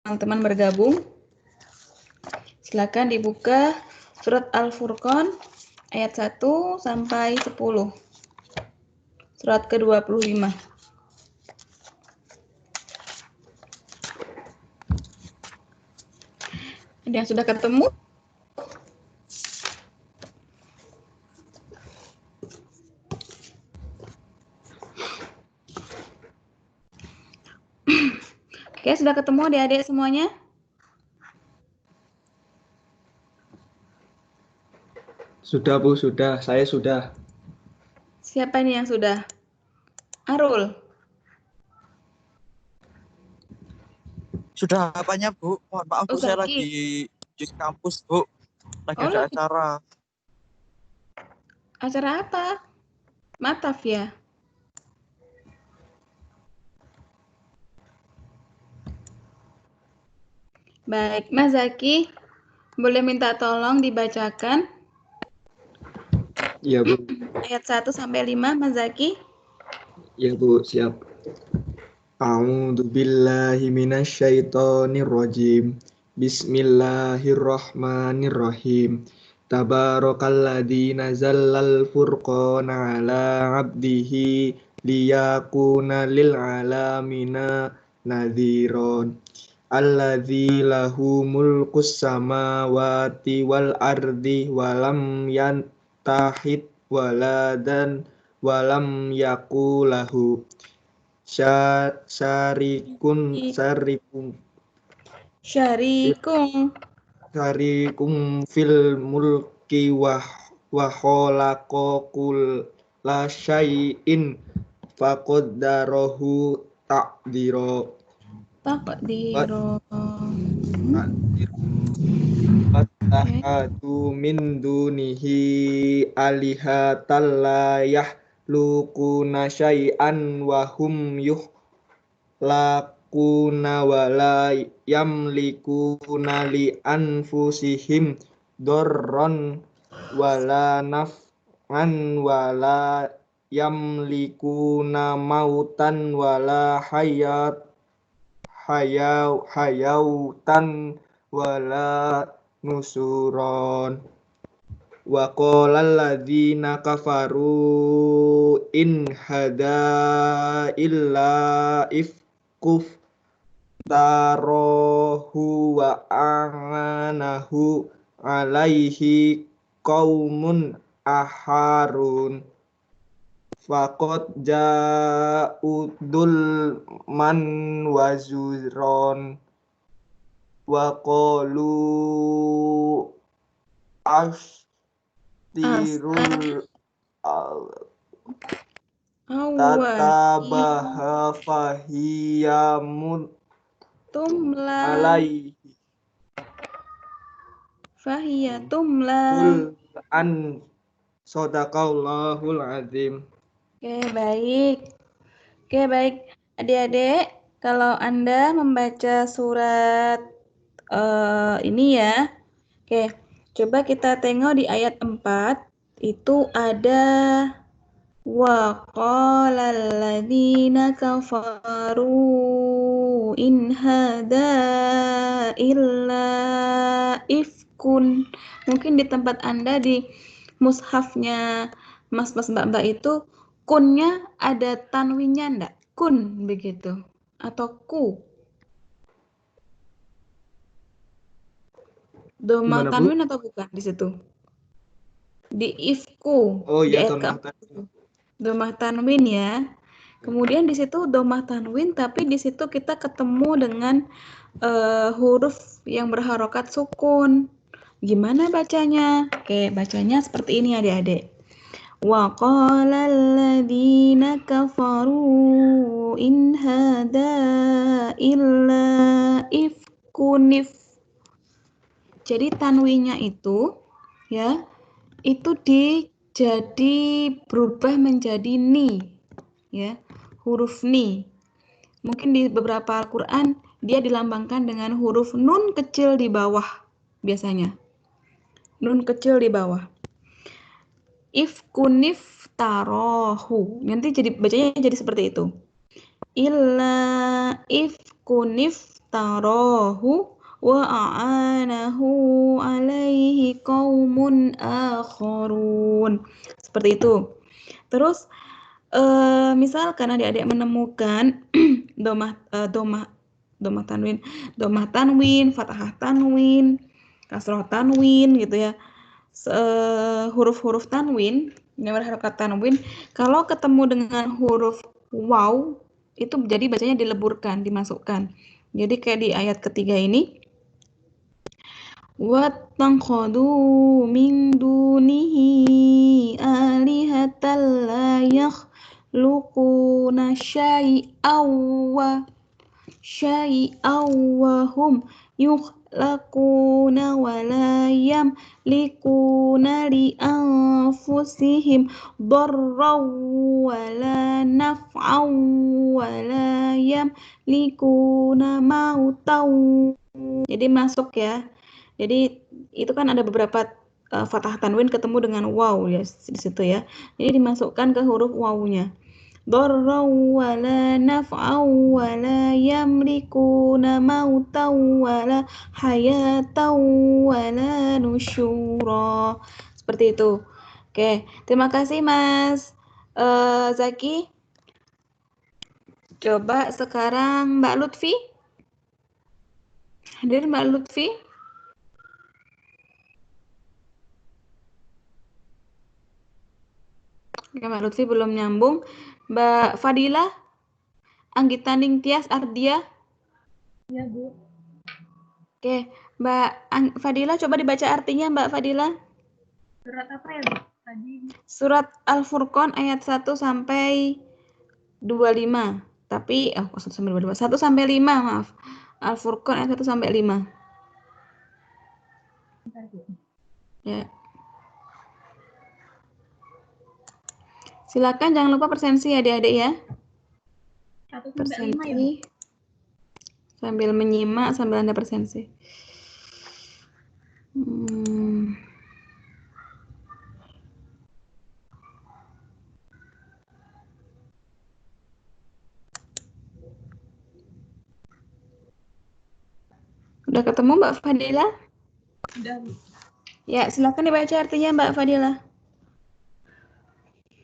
teman-teman bergabung. Silakan dibuka surat Al-Furqan ayat 1 sampai 10. Surat ke-25. Ada yang sudah ketemu? Oke, sudah ketemu adik-adik semuanya? Sudah Bu, sudah. Saya sudah. Siapa ini yang sudah? Arul? Sudah apanya Bu? Mohon maaf Bu, saya lagi di kampus Bu. Lagi ada acara. Acara apa? Mataf ya? Baik, Mas Zaki, boleh minta tolong dibacakan? Iya Bu. Ayat 1 sampai 5, Mas Zaki. Iya Bu, siap. A'udzu billahi minasyaitonir rajim. Bismillahirrahmanirrahim. Tabarakalladzi nazzalal furqana ala 'abdihi liyakuna lil 'alamina nadhiron. Alladzi lahu mulkus samawati wal ardi walam yantahid waladan walam yakulahu syarikun fil mulki wa khalaqa kulla syai'in faqaddarahu taqdira. Wattahadu min dunihi alihatal la yakhluquna syai'an wa hum yuhlaquna wa la yamlikuna li anfusihim darran wa la naf'an wa la yamlikuna mautan wa la hayautan wala nusuron. Wa qala alladzina kafaru in hada illa ifkuf tarohu wa anganahu alaihi qaumun aharun faqad ja'udul man wazuron wa qalu ashtirul tatabaha fahiyamun alaihi fahiyatumla an sadaqallahul azim. Oke, baik. Adik-adik, kalau Anda membaca surat ini ya. Oke, coba kita tengok di ayat 4. Itu ada wa qala alladzina kafaru in hada illa ifkun. Mungkin di tempat Anda di mushafnya mas-mas mbak-mbak itu kunnya ada tanwinnya enggak? Kun begitu atau ku? Domah tanwin atau bukan di situ? Di ifku. Oh iya, domah tanwin ya. Kemudian di situ domah tanwin, tapi di situ kita ketemu dengan huruf yang berharokat sukun. Gimana bacanya? Oke, bacanya seperti ini adik-adik. Wa qala alladzina kafaru in hada illa ifkunif. Jadi tanwinnya itu ya, itu jadi berubah menjadi ni ya, huruf ni. Mungkin di beberapa Al-Qur'an dia dilambangkan dengan huruf nun kecil di bawah biasanya. Nun kecil di bawah. Ifkunif tarohu. Nanti jadi bacanya jadi seperti itu. Illa ifkunif ishtarahu wa a'anahu alaihi qaumun akharun. Seperti itu. Terus misalkan adik-adik menemukan domah tanwin, fathah tanwin, kasroh tanwin gitu ya. Huruf-huruf tanwin yang berharokat tanwin, kalau ketemu dengan huruf waw itu jadi bacanya dileburkan, dimasukkan. Jadi kayak di ayat ketiga ini, wattakhadhu min dunihi alihatal la yakhluquna syai'aw wa hum yukhlaquna wa la yamlikuna li anfusihim darraw wa la naf'aw wa la yamlikuna mautaw. Jadi masuk ya. Jadi itu kan ada beberapa fathah tanwin ketemu dengan waw ya di situ ya. Jadi dimasukkan ke huruf wawnya. Darraw wa la naf'aw wa la yamlikuna mautaw wa la hayataw wa la nusyura. Seperti itu. Oke, terima kasih Mas Zaki. Coba sekarang Mbak Lutfi. Hadir Mbak Lutfi. Oke, Mbak Lutfi belum nyambung. Mbak Fadila, Anggita Ningtyas Ardia. Ya, Bu. Oke, Mbak Fadila coba dibaca artinya Mbak Fadila. Surat apa ya, Bu? Tadi. Surat Al-Furqan ayat 1 sampai 25. Tapi 1 sampai 22. 1 sampai 5, maaf. Al-Furqan ayat 1 sampai 5. Bentar, Bu. Ya. Silakan jangan lupa persensi adik-adik ya. 1 sampai 5 ya, Bu? Persensi. Sambil menyimak sambil Anda persensi. Udah ketemu Mbak Fadila? Udah, Bu. Ya, silakan dibaca artinya Mbak Fadila.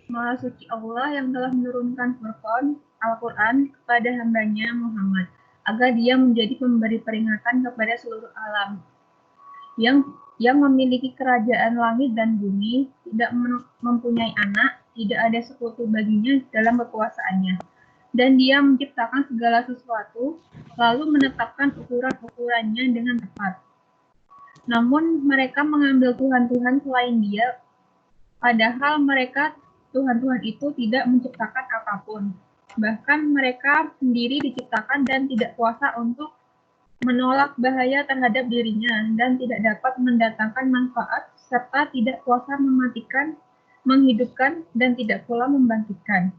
Maha suci Allah yang telah menurunkan Furqan, Al-Quran, kepada hambanya Muhammad, agar dia menjadi pemberi peringatan kepada seluruh alam. Yang memiliki kerajaan langit dan bumi, tidak mempunyai anak, tidak ada sekutu baginya dalam kekuasaannya. Dan dia menciptakan segala sesuatu, lalu menetapkan ukuran-ukurannya dengan tepat. Namun mereka mengambil Tuhan-Tuhan selain dia, padahal mereka Tuhan-Tuhan itu tidak menciptakan apapun. Bahkan mereka sendiri diciptakan dan tidak kuasa untuk menolak bahaya terhadap dirinya dan tidak dapat mendatangkan manfaat serta tidak kuasa mematikan, menghidupkan, dan tidak pula membangkitkan.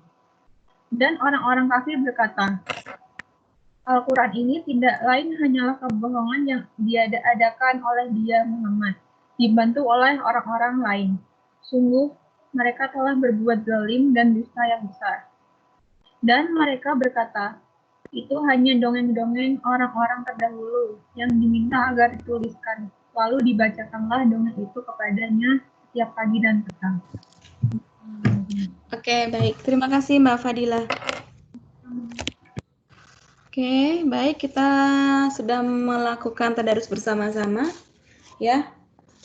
Dan orang-orang kafir berkata, Al-Quran ini tidak lain hanyalah kebohongan yang diada-adakan oleh dia Muhammad, dibantu oleh orang-orang lain. Sungguh, mereka telah berbuat zalim dan dusta yang besar. Dan mereka berkata, itu hanya dongeng-dongeng orang-orang terdahulu yang diminta agar dituliskan. Lalu dibacakanlah dongeng itu kepadanya setiap pagi dan petang. Oke, baik. Terima kasih Mbak Fadila. Oke, baik. Kita sudah melakukan tadarus bersama-sama. Ya,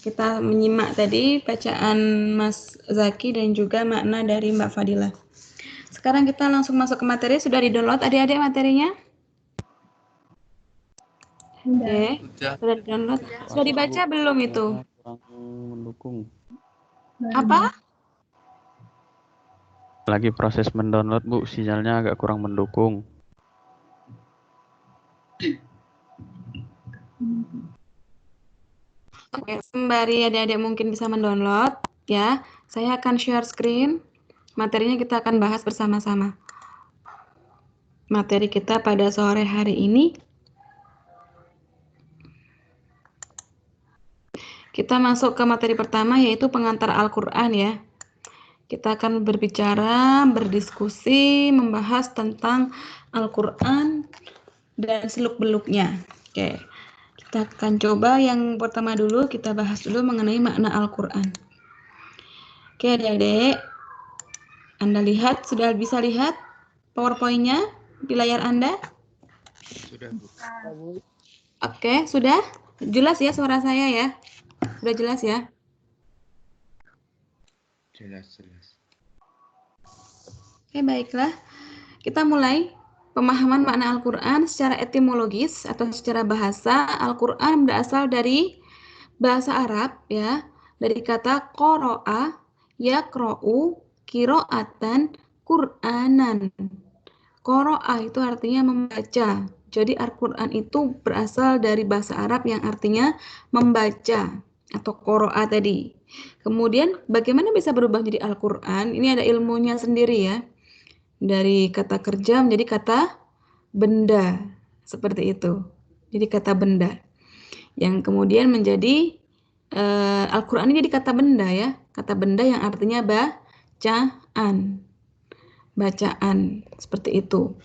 kita menyimak tadi bacaan Mas Zaki dan juga makna dari Mbak Fadila. Sekarang kita langsung masuk ke materi. Sudah di-download adik-adik materinya? Oke, sudah di-download. Sudah dibaca belum itu? Mendukung. Apa? Lagi proses mendownload, Bu. Sinyalnya agak kurang mendukung. Oke, sembari adik-adik mungkin bisa mendownload, ya. Saya akan share screen. Materinya kita akan bahas bersama-sama. Materi kita pada sore hari ini. Kita masuk ke materi pertama, yaitu pengantar Al-Quran ya. Kita akan berbicara, berdiskusi, membahas tentang Al-Quran dan seluk-beluknya. Oke, kita akan coba yang pertama dulu, kita bahas dulu mengenai makna Al-Quran. Oke adik-adik, Anda lihat, sudah bisa lihat PowerPoint-nya di layar Anda? Sudah, Bu. Oke, sudah? Jelas ya suara saya ya? Sudah jelas ya? Jelas. Oke, baiklah. Kita mulai pemahaman makna Al-Quran secara etimologis atau secara bahasa. Al-Quran berasal dari bahasa Arab ya, dari kata qoro'a, yaqro'u, kiro'atan, Qur'anan. Qoro'a itu artinya membaca. Jadi Al-Quran itu berasal dari bahasa Arab yang artinya membaca atau qoro'a tadi. Kemudian bagaimana bisa berubah jadi Al-Quran? Ini ada ilmunya sendiri ya. Dari kata kerja menjadi kata benda, seperti itu. Jadi kata benda. Yang kemudian menjadi Al-Quran ini jadi kata benda ya. Kata benda yang artinya bacaan. Bacaan, seperti itu.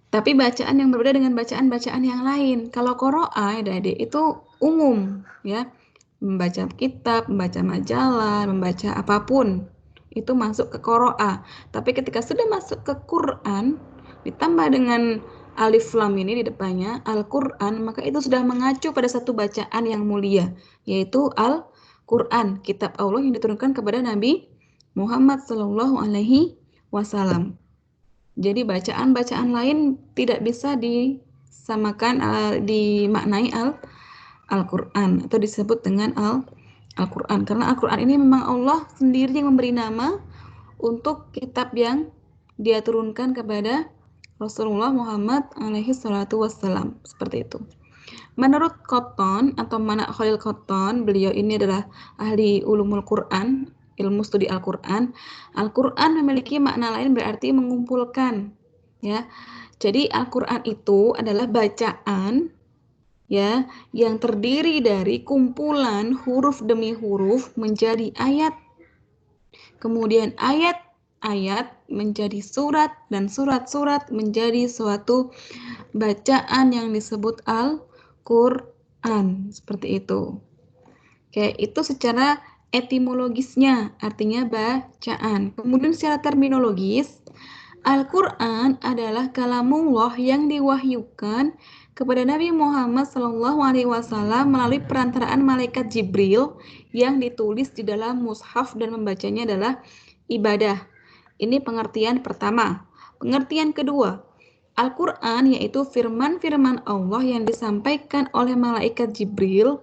Tapi bacaan yang berbeda dengan bacaan-bacaan yang lain. Kalau qoro'a, adik-adik, itu umum ya. Membaca kitab, membaca majalah, membaca apapun. Itu masuk ke qoro'a. Tapi ketika sudah masuk ke Quran, ditambah dengan alif lam ini di depannya, Al-Quran, maka itu sudah mengacu pada satu bacaan yang mulia, yaitu Al-Quran, kitab Allah yang diturunkan kepada Nabi Muhammad SAW. Jadi bacaan-bacaan lain tidak bisa disamakan, dimaknai Al-Quran atau disebut dengan Al-Quran. Karena Al-Quran ini memang Allah sendiri yang memberi nama untuk kitab yang dia turunkan kepada Rasulullah Muhammad SAW. Seperti itu. Menurut Cotton atau Manak Khalil Cotton, beliau ini adalah ahli ulumul Quran, ilmu studi Al-Quran. Al-Quran memiliki makna lain, berarti mengumpulkan ya. Jadi Al-Quran itu adalah bacaan ya yang terdiri dari kumpulan huruf demi huruf menjadi ayat. Kemudian ayat-ayat menjadi surat dan surat-surat menjadi suatu bacaan yang disebut Al-Quran, seperti itu. Oke, itu secara etimologisnya, artinya bacaan. Kemudian secara terminologis, Al-Quran adalah kalamullah yang diwahyukan kepada Nabi Muhammad SAW melalui perantaraan malaikat Jibril yang ditulis di dalam mushaf dan membacanya adalah ibadah. Ini pengertian pertama. Pengertian kedua, Al-Quran yaitu firman-firman Allah yang disampaikan oleh malaikat Jibril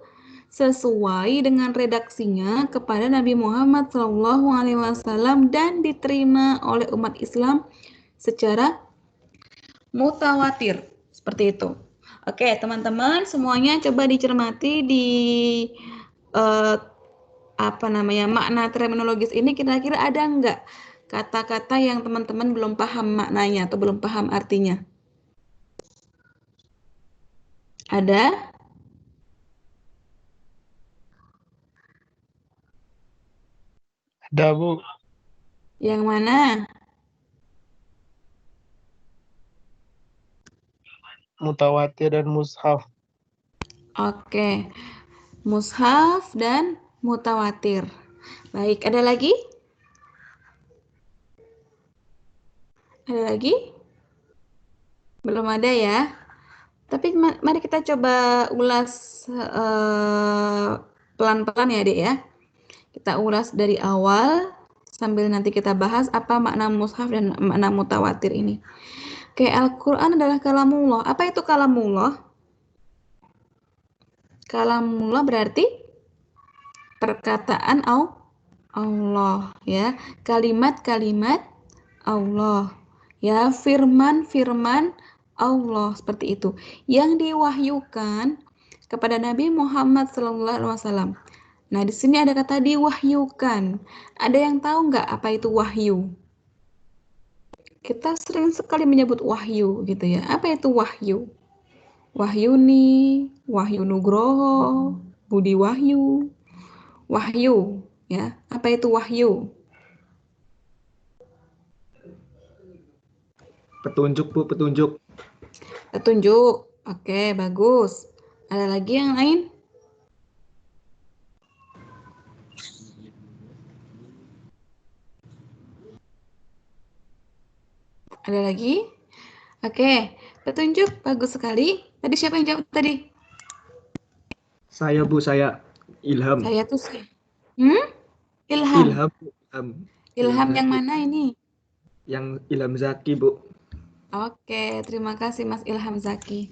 sesuai dengan redaksinya kepada Nabi Muhammad SAW dan diterima oleh umat Islam secara mutawatir. Seperti itu. Oke, teman-teman semuanya coba dicermati di makna terminologis ini, kira-kira ada nggak kata-kata yang teman-teman belum paham maknanya atau belum paham artinya? Ada? Ada, Bu. Yang mana? Mutawatir dan mushaf. Oke. Mushaf dan mutawatir. Baik, ada lagi? Ada lagi? Belum ada ya? Tapi mari kita coba ulas pelan-pelan ya, Dek ya. Kita ulas dari awal sambil nanti kita bahas apa makna mushaf dan makna mutawatir ini. Oke, Al-Quran adalah kalamullah. Apa itu kalamullah? Kalamullah berarti perkataan Allah ya, kalimat-kalimat Allah ya, firman-firman Allah, seperti itu yang diwahyukan kepada Nabi Muhammad SAW. Nah, di sini ada kata diwahyukan. Ada yang tahu nggak apa itu wahyu? Kita sering sekali menyebut wahyu gitu ya. Apa itu wahyu? Wahyuni, Wahyu Nugroho, Budi Wahyu, wahyu ya. Apa itu wahyu? Petunjuk, Bu, petunjuk. Petunjuk. Oke, bagus. Ada lagi yang lain? Ada lagi? Oke, petunjuk bagus sekali. Tadi siapa yang jawab tadi? Saya Bu, saya Ilham. Saya tuh Ilham. Ilham. Ilham yang Zaki. mana ini? Yang Ilham Zaki, Bu. Oke, terima kasih Mas Ilham Zaki.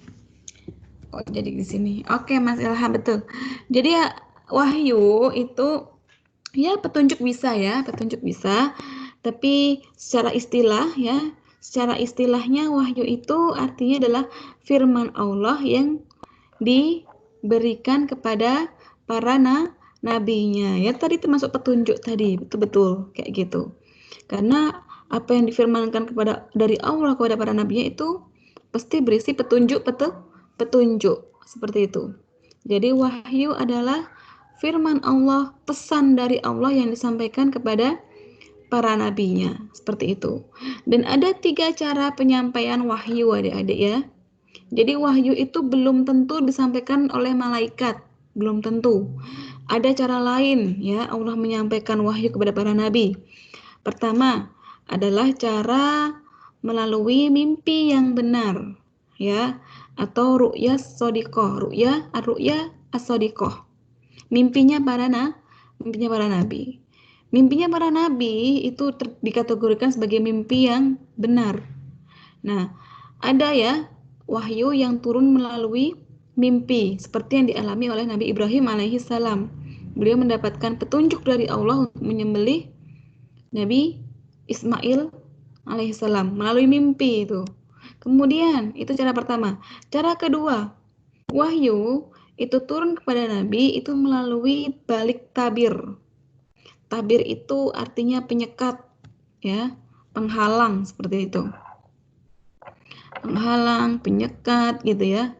Oh, jadi di sini. Oke, Mas Ilham, betul. Jadi ya, wahyu itu ya petunjuk bisa ya, petunjuk bisa. Tapi secara istilah ya, secara istilahnya wahyu itu artinya adalah firman Allah yang diberikan kepada para nabinya. Ya tadi termasuk petunjuk tadi, betul-betul kayak gitu. Karena apa yang difirmankan dari Allah kepada para nabinya itu pasti berisi petunjuk seperti itu. Jadi wahyu adalah firman Allah, pesan dari Allah yang disampaikan kepada para nabinya, seperti itu. Dan ada 3 cara penyampaian wahyu adik-adik ya. Jadi wahyu itu belum tentu disampaikan oleh malaikat, belum tentu. Ada cara lain ya Allah menyampaikan wahyu kepada para nabi. Pertama adalah cara melalui mimpi yang benar ya, atau ru'ya sodikoh, ru'ya as-sodikoh. Mimpinya para nabi. Mimpinya para nabi itu dikategorikan sebagai mimpi yang benar. Nah, ada ya wahyu yang turun melalui mimpi seperti yang dialami oleh Nabi Ibrahim alaihissalam. Beliau mendapatkan petunjuk dari Allah untuk menyembelih Nabi Ismail alaihissalam melalui mimpi itu. Kemudian itu cara pertama. Cara kedua, wahyu itu turun kepada Nabi itu melalui balik tabir. Tabir itu artinya penyekat, ya, penghalang seperti itu. Penghalang, penyekat, gitu ya.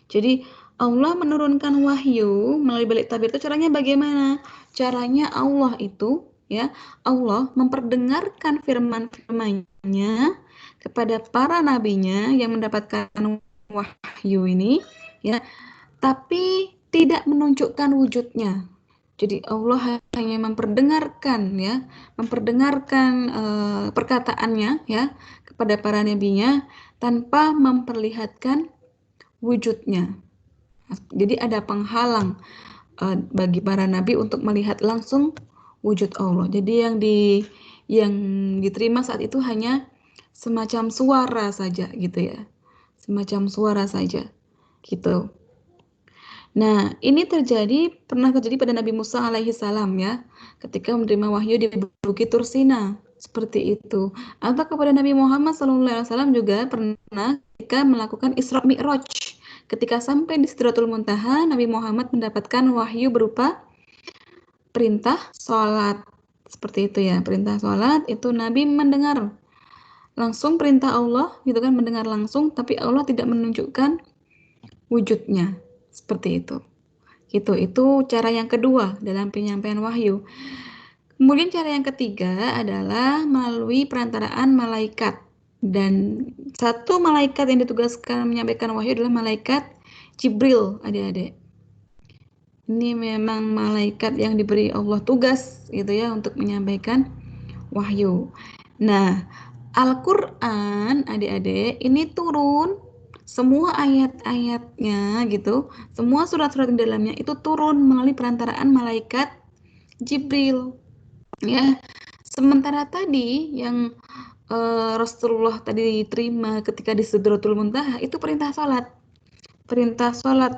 Jadi Allah menurunkan wahyu melalui balik tabir itu caranya bagaimana? Caranya Allah itu, ya, Allah memperdengarkan firman-firman-Nya kepada para nabinya yang mendapatkan wahyu ini, ya, tapi tidak menunjukkan wujudnya. Jadi Allah hanya memperdengarkan ya, perkataannya ya kepada para nabinya tanpa memperlihatkan wujudnya. Jadi ada penghalang bagi para nabi untuk melihat langsung wujud Allah. Jadi yang diterima saat itu hanya semacam suara saja gitu ya. Semacam suara saja gitu. Nah, ini pernah terjadi pada Nabi Musa alaihi salam ya, ketika menerima wahyu di Bukit Tursina, seperti itu. Atau kepada Nabi Muhammad SAW juga pernah ketika melakukan Isra Mi'raj. Ketika sampai di Sidratul Muntaha, Nabi Muhammad mendapatkan wahyu berupa perintah sholat. Seperti itu ya, perintah sholat itu Nabi mendengar langsung perintah Allah, gitu kan, mendengar langsung, tapi Allah tidak menunjukkan wujudnya. Seperti itu. Itu cara yang kedua dalam penyampaian wahyu. Kemudian cara yang ketiga adalah melalui perantaraan malaikat. Dan satu malaikat yang ditugaskan menyampaikan wahyu adalah malaikat Jibril, adik-adik. Ini memang malaikat yang diberi Allah tugas gitu ya untuk menyampaikan wahyu. Nah, Al-Qur'an adik-adik ini turun semua ayat-ayatnya gitu, semua surat-surat di dalamnya itu turun melalui perantaraan malaikat Jibril. Ya, sementara tadi yang Rasulullah tadi diterima ketika di Sidratul Muntaha itu perintah sholat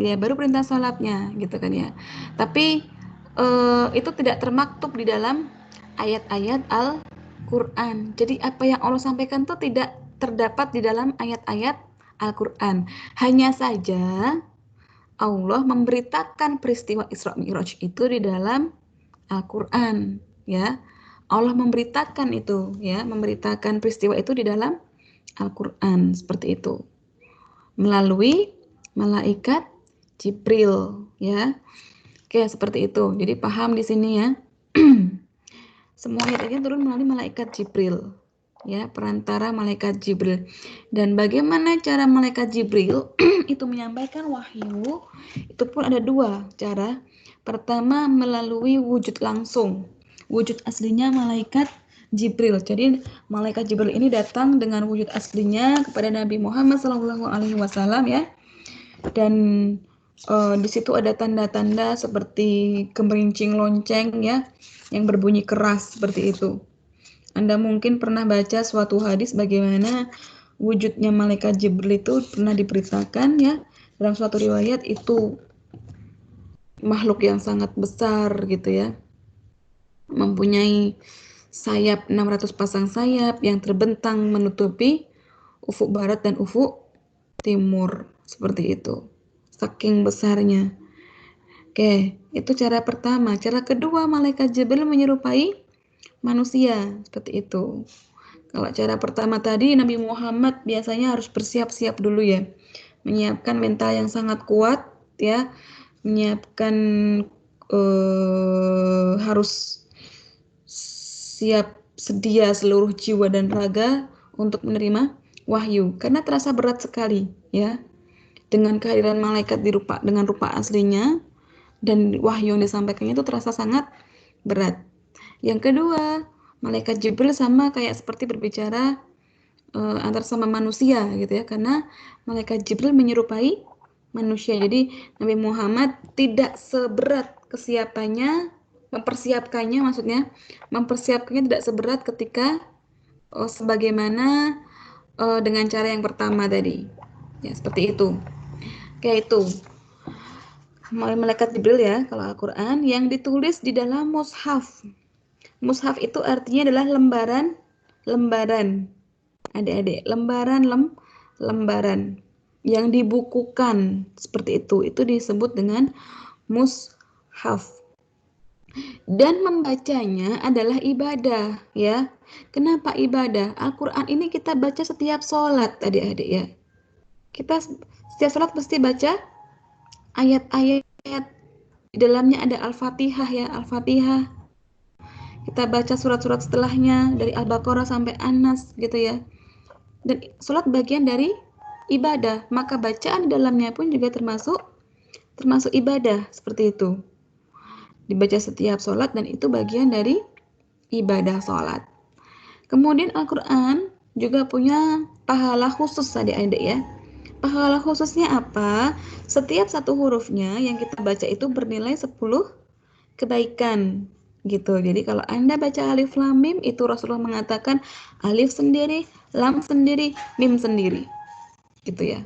ya, baru perintah sholatnya gitu kan ya. Tapi itu tidak termaktub di dalam ayat-ayat Al-Quran. Jadi apa yang Allah sampaikan itu tidak terdapat di dalam ayat-ayat Al-Quran. Hanya saja Allah memberitakan peristiwa Isra Mi'raj itu di dalam Al-Quran, ya. Allah memberitakan itu, ya, memberitakan peristiwa itu di dalam Al-Quran seperti itu, melalui malaikat Jibril, ya. Oke, seperti itu. Jadi paham di sini ya. Semua ayat-ayatnya turun melalui malaikat Jibril. ya, perantara malaikat Jibril. Dan bagaimana cara malaikat Jibril itu menyampaikan wahyu? Itu pun ada dua cara. Pertama melalui wujud langsung, wujud aslinya malaikat Jibril. Jadi malaikat Jibril ini datang dengan wujud aslinya kepada Nabi Muhammad SAW ya. Dan di situ ada tanda-tanda seperti kemerincing lonceng ya, yang berbunyi keras seperti itu. Anda mungkin pernah baca suatu hadis bagaimana wujudnya malaikat Jibril itu pernah diberitakan ya dalam suatu riwayat itu makhluk yang sangat besar gitu ya, mempunyai sayap 600 pasang sayap yang terbentang menutupi ufuk barat dan ufuk timur seperti itu, saking besarnya. Oke, itu cara pertama. Cara kedua, malaikat Jibril menyerupai manusia seperti itu. Kalau cara pertama tadi, Nabi Muhammad biasanya harus bersiap-siap dulu ya, menyiapkan mental yang sangat kuat ya, menyiapkan harus siap sedia seluruh jiwa dan raga untuk menerima wahyu, karena terasa berat sekali ya, dengan kehadiran malaikat dengan rupa aslinya, dan wahyu yang disampaikannya itu terasa sangat berat. Yang kedua, malaikat Jibril sama kayak seperti berbicara antar sama manusia gitu ya, karena malaikat Jibril menyerupai manusia. Jadi Nabi Muhammad tidak seberat mempersiapkannya tidak seberat ketika sebagaimana dengan cara yang pertama tadi. Ya, seperti itu. Kayak itu. Malaikat Jibril ya, kalau Al-Qur'an yang ditulis di dalam mushaf. Mushaf itu artinya adalah lembaran. Adik-adik, lembaran yang dibukukan seperti itu disebut dengan mushaf. Dan membacanya adalah ibadah ya. Kenapa ibadah? Al-Qur'an ini kita baca setiap sholat adik-adik ya. Kita setiap sholat pasti baca ayat-ayat, di dalamnya ada Al-Fatihah ya, Al-Fatihah. Kita baca surat-surat setelahnya dari Al-Baqarah sampai An-Nas gitu ya. Dan sholat bagian dari ibadah, maka bacaan di dalamnya pun juga termasuk ibadah seperti itu. Dibaca setiap sholat dan itu bagian dari ibadah sholat. Kemudian Al-Quran juga punya pahala khusus adik-adik ya. Pahala khususnya apa? Setiap satu hurufnya yang kita baca itu bernilai 10 kebaikan gitu. Jadi kalau Anda baca alif lam mim, itu Rasulullah mengatakan alif sendiri, lam sendiri, mim sendiri. Gitu ya.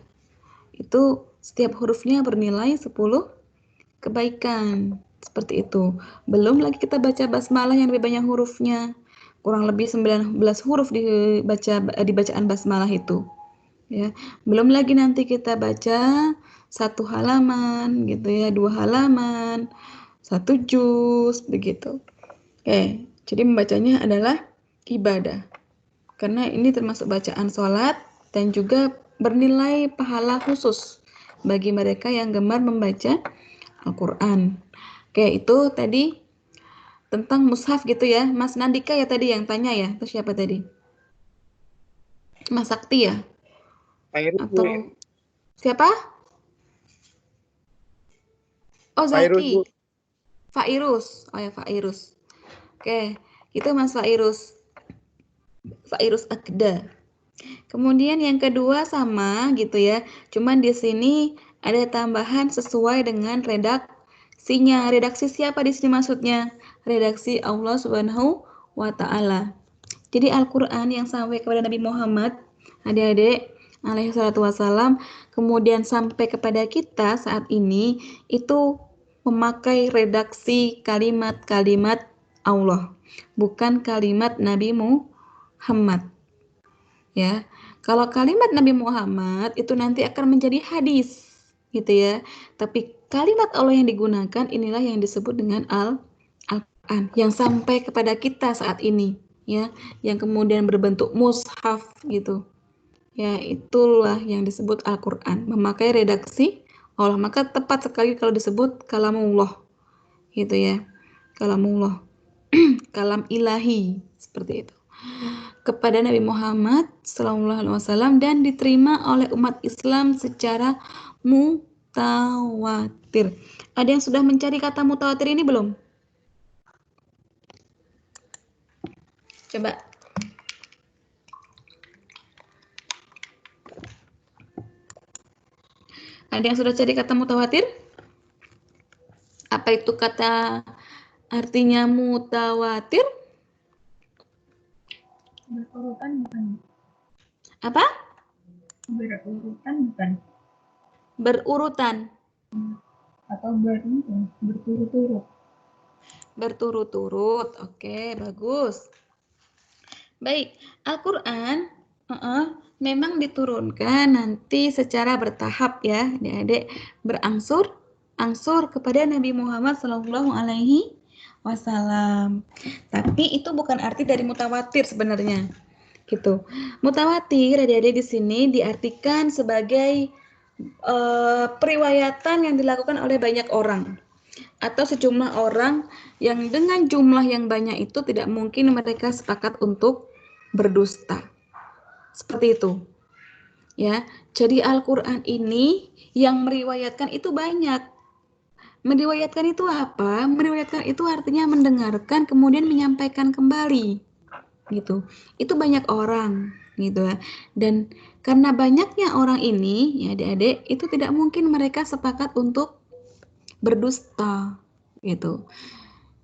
Itu setiap hurufnya bernilai 10 kebaikan. Seperti itu. Belum lagi kita baca basmalah yang lebih banyak hurufnya. Kurang lebih 19 huruf di bacaan basmalah itu. Ya, belum lagi nanti kita baca 1 halaman gitu ya, 2 halaman, 1 juz begitu. Oke, jadi membacanya adalah ibadah. Karena ini termasuk bacaan sholat dan juga bernilai pahala khusus bagi mereka yang gemar membaca Al-Quran. Oke, itu tadi tentang mushaf gitu ya. Mas Nandika ya tadi yang tanya ya, itu siapa tadi? Mas Sakti ya? Atau siapa? Oh, Zaki. Fairuz. Oh ya, Fairuz. Oke, itu Mas Fairuz. Fairuz Akda. Kemudian yang kedua sama gitu ya. Cuman di sini ada tambahan sesuai dengan redaksinya. Redaksi siapa di sini maksudnya? Redaksi Allah Subhanahu wa taala. Jadi Al-Qur'an yang sampai kepada Nabi Muhammad, adik-adik alaihi salatu wassalam, kemudian sampai kepada kita saat ini itu memakai redaksi kalimat-kalimat Allah, bukan kalimat Nabi Muhammad. Ya, kalau kalimat Nabi Muhammad itu nanti akan menjadi hadis, gitu ya. Tapi kalimat Allah yang digunakan inilah yang disebut dengan Al-Qur'an yang sampai kepada kita saat ini, ya, yang kemudian berbentuk mushaf gitu. Ya, itulah yang disebut Al-Qur'an, memakai redaksi Allah. Maka tepat sekali kalau disebut kalamullah. Gitu ya. Kalamullah. Kalam ilahi seperti itu. kepada Nabi Muhammad SAW dan diterima oleh umat Islam secara mutawatir. Ada yang sudah mencari kata mutawatir ini belum? Coba. Ada yang sudah cari kata mutawatir? Apa itu kata artinya mutawatir? Berurutan bukan? Apa? Berurutan bukan? Berurutan. Atau berturut-turut? Berturut-turut. Oke, bagus. Baik, Al-Quran memang diturunkan nanti secara bertahap ya, adik-adik, berangsur kepada Nabi Muhammad SAW. Tapi itu bukan arti dari mutawatir sebenarnya. Gitu. Mutawatir, adik-adik, di sini diartikan sebagai periwayatan yang dilakukan oleh banyak orang atau sejumlah orang yang dengan jumlah yang banyak itu tidak mungkin mereka sepakat untuk berdusta. Seperti itu. Ya, jadi Al-Qur'an ini yang meriwayatkan itu banyak. Meriwayatkan itu apa? Meriwayatkan itu artinya mendengarkan kemudian menyampaikan kembali. Gitu. Itu banyak orang, gitu ya. Dan karena banyaknya orang ini, ya adik-adik, itu tidak mungkin mereka sepakat untuk berdusta, gitu.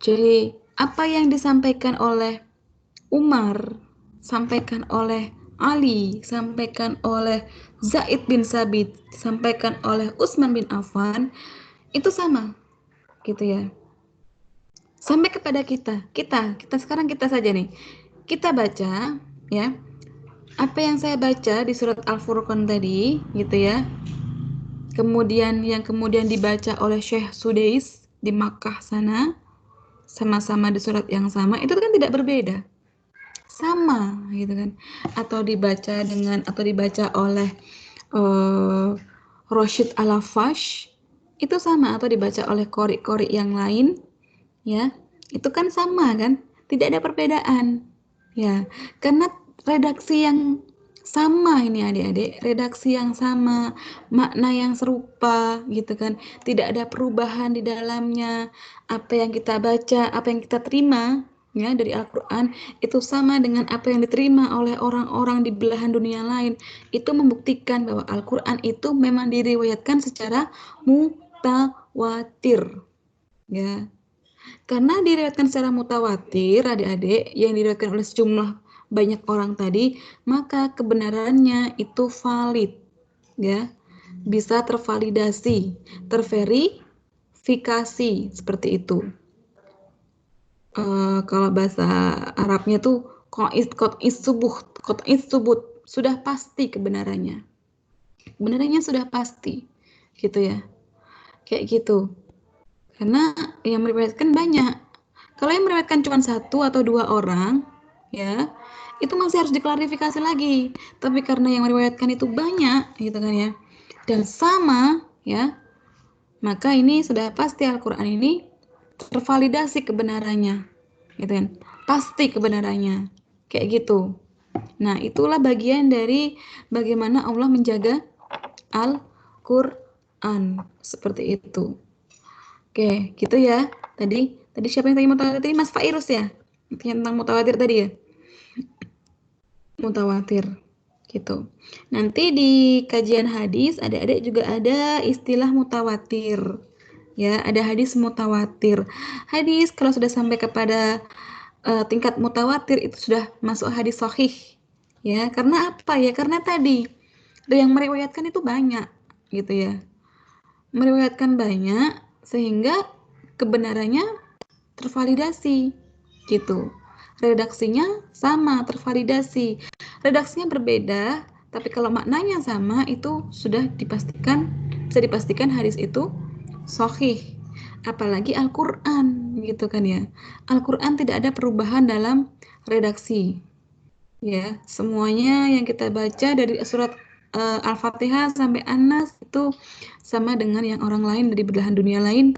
Jadi apa yang disampaikan oleh Umar, sampaikan oleh Ali, sampaikan oleh Zaid bin Sabit, sampaikan oleh Utsman bin Affan, itu sama, gitu ya. Sampai kepada kita sekarang kita saja nih. Kita baca, ya. Apa yang saya baca di surat Al-Furqan tadi, gitu ya. Kemudian yang kemudian dibaca oleh Syekh Sudais di Makkah sana, sama-sama di surat yang sama, itu kan tidak berbeda. Sama, gitu kan. Atau dibaca oleh Rashid Al-Afash, itu sama, atau dibaca oleh qori-qori yang lain, ya. Itu kan sama kan? Tidak ada perbedaan. Ya, karena redaksi yang sama ini adik-adik, redaksi yang sama, makna yang serupa gitu kan. Tidak ada perubahan di dalamnya. Apa yang kita baca, apa yang kita terima ya dari Al-Qur'an itu sama dengan apa yang diterima oleh orang-orang di belahan dunia lain. Itu membuktikan bahwa Al-Qur'an itu memang diriwayatkan secara mutawatir. Ya. Karena diriwayatkan secara mutawatir, adik-adik, yang diriwayatkan oleh sejumlah banyak orang tadi, maka kebenarannya itu valid, ya, bisa tervalidasi, terverifikasi, seperti itu. Kalau bahasa Arabnya tuh qat'is subut, sudah pasti kebenarannya. Kebenarannya sudah pasti, gitu ya, kayak gitu. Karena yang meriwayatkan banyak. Kalau yang meriwayatkan cuma 1 atau 2 orang, ya, itu masih harus diklarifikasi lagi. Tapi karena yang meriwayatkan itu banyak, gitu kan ya, dan sama, ya, maka ini sudah pasti Al-Qur'an ini tervalidasi kebenarannya, gitu kan? Pasti kebenarannya, kayak gitu. Nah, itulah bagian dari bagaimana Allah menjaga Al-Qur'an, seperti itu. Oke, gitu ya. Tadi siapa yang tanya mutawatir tadi? Mas Fairus ya? Tentang mutawatir tadi ya? Mutawatir. Gitu. Nanti di kajian hadis, adik-adik juga ada istilah mutawatir. Ya, ada hadis mutawatir. Hadis kalau sudah sampai kepada tingkat mutawatir itu sudah masuk hadis sahih. Ya, karena apa ya? Karena tadi yang meriwayatkan itu banyak, gitu ya. Meriwayatkan banyak sehingga kebenarannya tervalidasi, gitu. Redaksinya sama, tervalidasi. Redaksinya berbeda, tapi kalau maknanya sama, itu sudah bisa dipastikan hadis itu sahih. Apalagi Al-Qur'an, gitu kan ya. Al-Qur'an tidak ada perubahan dalam redaksi. Ya, semuanya yang kita baca dari surat Al-Fatihah sampai An-Nas itu sama dengan yang orang lain dari belahan dunia lain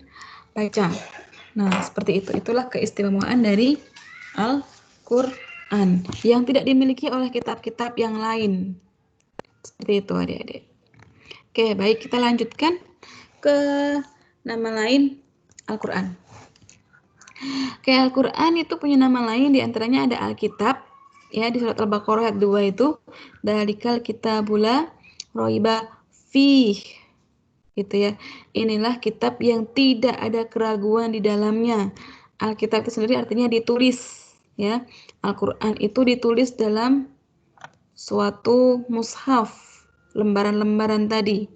baca. Nah, seperti itu. Itulah keistimewaan dari Al-Qur'an. Al-Quran yang tidak dimiliki oleh kitab-kitab yang lain. Seperti itu adik-adik. Oke, baik, kita lanjutkan ke nama lain Al-Quran. Oke, Al-Quran itu punya nama lain, diantaranya ada Alkitab. Ya, di surat Al-Baqarah ayat 2 itu dalikal kitabula roiba fih, gitu ya. Inilah kitab yang tidak ada keraguan di dalamnya. Alkitab itu sendiri artinya ditulis, ya. Al-Quran itu ditulis dalam suatu mushaf, lembaran-lembaran tadi.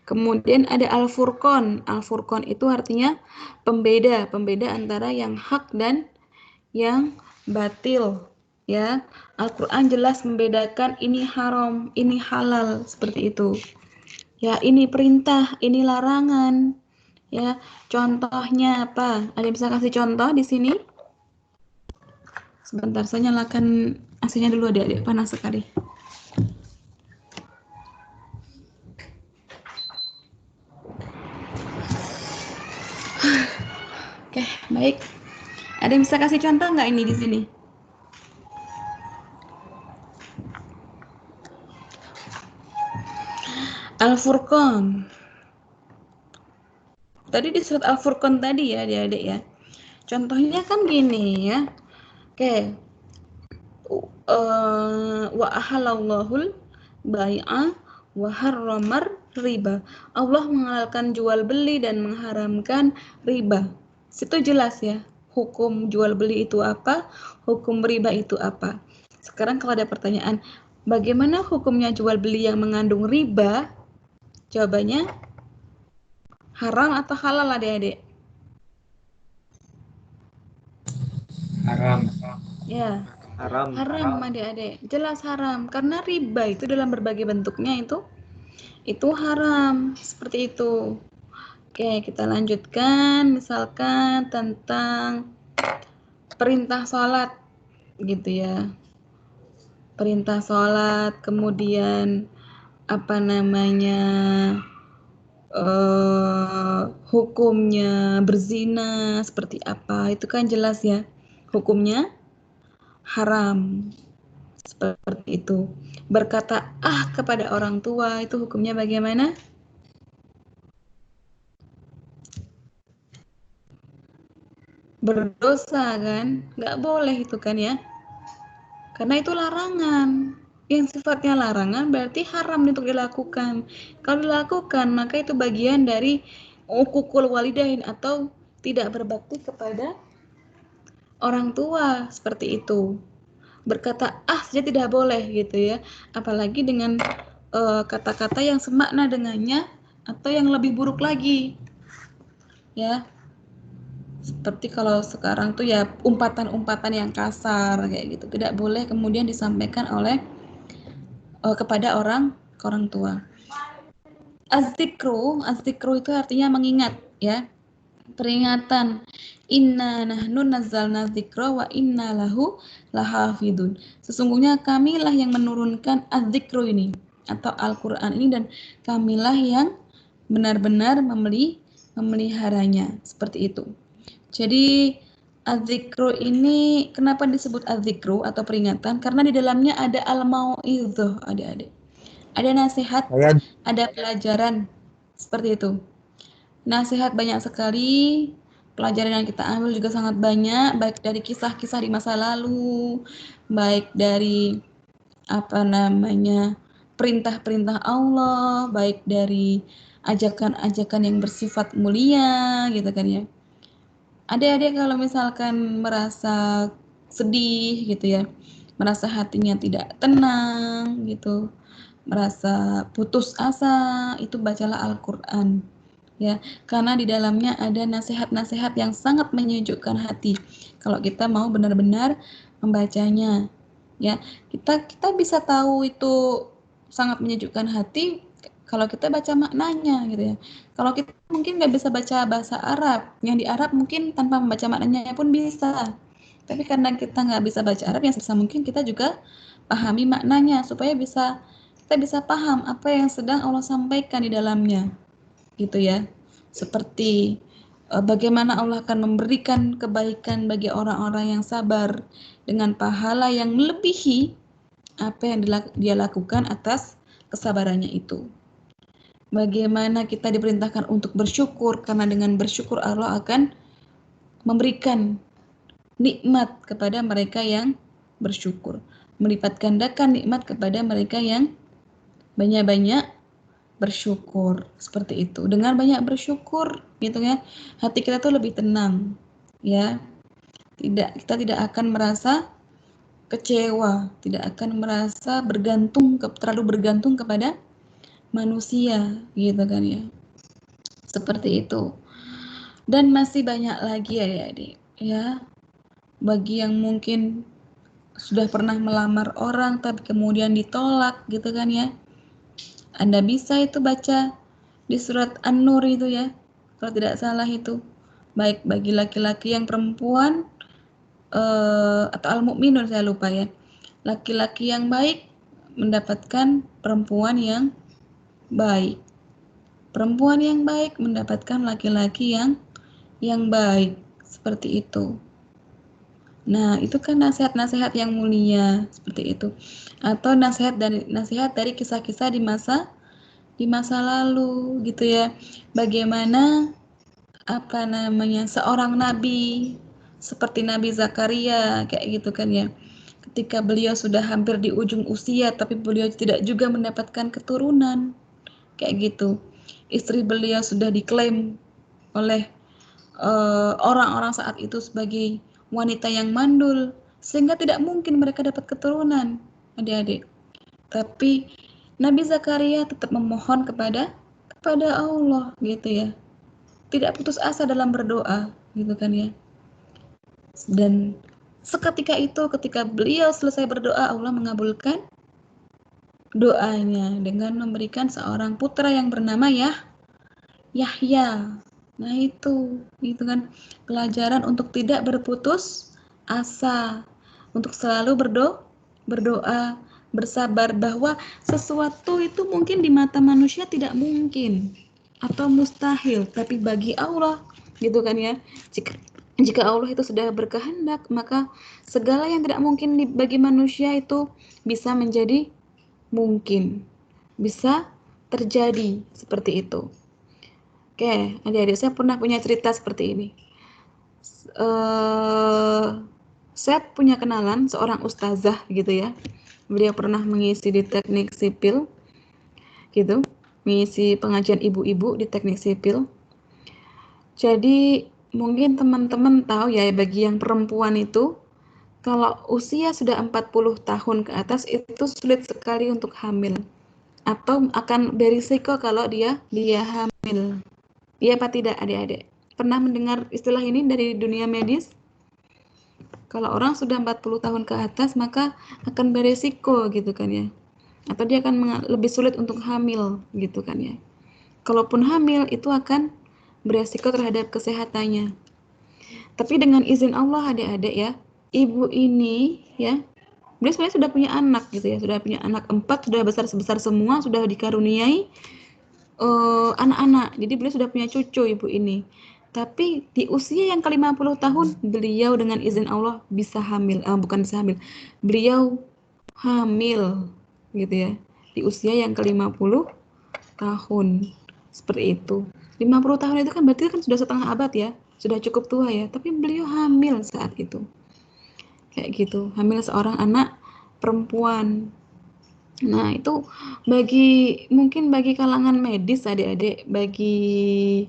Kemudian ada Al-Furqan. Al-Furqan itu artinya pembeda antara yang hak dan yang batil. Ya, Al-Quran jelas membedakan ini haram, ini halal, seperti itu. Ya, ini perintah, ini larangan. Ya, contohnya apa? Ada yang bisa kasih contoh di sini? Sebentar, saya nyalakan AC-nya dulu, adik-adik, panas sekali. Oke, baik. Ada yang bisa kasih contoh nggak ini di sini? Al-Furqan. Tadi di surat Al-Furqan tadi ya, adik-adik ya. Contohnya kan gini ya. Oke. Wa ahallallahul bai'a wa harramar riba. Allah menghalalkan jual beli dan mengharamkan riba. Situ jelas ya. Hukum jual beli itu apa? Hukum riba itu apa? Sekarang kalau ada pertanyaan, bagaimana hukumnya jual beli yang mengandung riba? Jawabannya haram atau halal, adik-adik? Haram. Ya, Haram. haram adik-adik. Jelas haram. Karena riba itu dalam berbagai bentuknya itu haram. Seperti itu. Oke, kita lanjutkan. Misalkan tentang perintah sholat. Gitu ya. Perintah sholat. Kemudian apa namanya, hukumnya berzina seperti apa, itu kan jelas ya, hukumnya haram, seperti itu. Berkata kepada orang tua itu hukumnya bagaimana? Berdosa kan, nggak boleh itu kan ya, karena itu larangan. Yang sifatnya larangan berarti haram untuk dilakukan. Kalau dilakukan maka itu bagian dari uququl walidain atau tidak berbakti kepada orang tua, seperti itu. Berkata saja tidak boleh gitu ya. Apalagi dengan kata-kata yang semakna dengannya atau yang lebih buruk lagi. Ya. Seperti kalau sekarang tuh ya umpatan-umpatan yang kasar kayak gitu. Tidak boleh kemudian disampaikan oleh kepada orang tua. Az-zikru itu artinya mengingat ya. Peringatan. Inna nahnu nazzalna dzikra wa inna lahu lahafidun. Sesungguhnya kamilah yang menurunkan az-zikru ini atau Al-Qur'an ini dan kamilah yang benar-benar memeliharanya. Seperti itu. Jadi az-zikru ini kenapa disebut az-zikru atau peringatan? Karena di dalamnya ada al-mau'izah, adik-adik. Ada nasihat, ada pelajaran. Seperti itu. Nasihat banyak sekali, pelajaran yang kita ambil juga sangat banyak, baik dari kisah-kisah di masa lalu, baik dari perintah-perintah Allah, baik dari ajakan-ajakan yang bersifat mulia, gitu kan ya. Adik-adik kalau misalkan merasa sedih gitu ya, merasa hatinya tidak tenang gitu, merasa putus asa, itu bacalah Al-Qur'an. Ya, karena di dalamnya ada nasihat-nasihat yang sangat menyejukkan hati. Kalau kita mau benar-benar membacanya, ya, kita bisa tahu itu sangat menyejukkan hati kalau kita baca maknanya gitu ya. Kalau kita mungkin nggak bisa baca bahasa Arab, yang di Arab mungkin tanpa membaca maknanya pun bisa. Tapi karena kita nggak bisa baca Arab, yang sebisa mungkin kita juga pahami maknanya supaya kita bisa paham apa yang sedang Allah sampaikan di dalamnya. Gitu ya. Seperti bagaimana Allah akan memberikan kebaikan bagi orang-orang yang sabar dengan pahala yang melebihi apa yang dia lakukan atas kesabarannya itu. Bagaimana kita diperintahkan untuk bersyukur, karena dengan bersyukur Allah akan memberikan nikmat kepada mereka yang bersyukur, melipat gandakan nikmat kepada mereka yang banyak-banyak bersyukur. Seperti itu. Dengan banyak bersyukur gitu ya, hati kita tuh lebih tenang ya. Kita tidak akan merasa kecewa, tidak akan merasa terlalu bergantung kepada manusia gitu kan ya. Seperti itu. Dan masih banyak lagi ya adik ya. Bagi yang mungkin sudah pernah melamar orang tapi kemudian ditolak gitu kan ya, Anda bisa itu baca di surat An-Nur itu ya, kalau tidak salah itu, baik bagi laki-laki yang perempuan atau Al-Mu'minun saya lupa ya, laki-laki yang baik mendapatkan perempuan yang baik, perempuan yang baik mendapatkan laki-laki yang baik, seperti itu. Nah, itu kan nasihat-nasihat yang mulia seperti itu. Atau nasihat dari kisah-kisah di masa lalu gitu ya. Bagaimana seorang nabi seperti Nabi Zakaria kayak gitu kan ya. Ketika beliau sudah hampir di ujung usia tapi beliau tidak juga mendapatkan keturunan. Kayak gitu. Istri beliau sudah diklaim oleh orang-orang saat itu sebagai wanita yang mandul, sehingga tidak mungkin mereka dapat keturunan, adik-adik. Tapi Nabi Zakaria tetap memohon kepada Allah gitu ya. Tidak putus asa dalam berdoa gitu kan ya. Dan seketika itu, ketika beliau selesai berdoa, Allah mengabulkan doanya dengan memberikan seorang putra yang bernama Yahya. Nah itu kan pelajaran untuk tidak berputus asa, untuk selalu berdoa, bersabar, bahwa sesuatu itu mungkin di mata manusia tidak mungkin atau mustahil, tapi bagi Allah gitu kan ya, jika Allah itu sudah berkehendak, maka segala yang tidak mungkin bagi manusia itu bisa menjadi mungkin, bisa terjadi seperti itu. Oke, adik-adik, saya pernah punya cerita seperti ini. Saya punya kenalan seorang ustazah gitu ya. Beliau pernah mengisi di teknik sipil, gitu, mengisi pengajian ibu-ibu di teknik sipil. Jadi mungkin teman-teman tahu ya, bagi yang perempuan itu, kalau usia sudah 40 tahun ke atas itu sulit sekali untuk hamil, atau akan berisiko kalau dia hamil. Iya apa tidak adik-adik? Pernah mendengar istilah ini dari dunia medis? Kalau orang sudah 40 tahun ke atas maka akan beresiko gitu kan ya. Atau dia akan lebih sulit untuk hamil gitu kan ya. Kalaupun hamil itu akan beresiko terhadap kesehatannya. Tapi dengan izin Allah adik-adik ya, ibu ini ya, beliau sebenarnya sudah punya anak gitu ya, sudah punya anak 4, sudah besar semua, sudah dikaruniai anak-anak. Jadi beliau sudah punya cucu ibu ini. Tapi di usia yang ke-50 tahun beliau dengan izin Allah bisa hamil. Bukan bisa hamil. Beliau hamil gitu ya. Di usia yang ke-50 tahun. Seperti itu. 50 tahun itu kan berarti kan sudah setengah abad ya. Sudah cukup tua ya. Tapi beliau hamil saat itu. Kayak gitu. Hamil seorang anak perempuan. Nah itu mungkin bagi kalangan medis adik-adik, bagi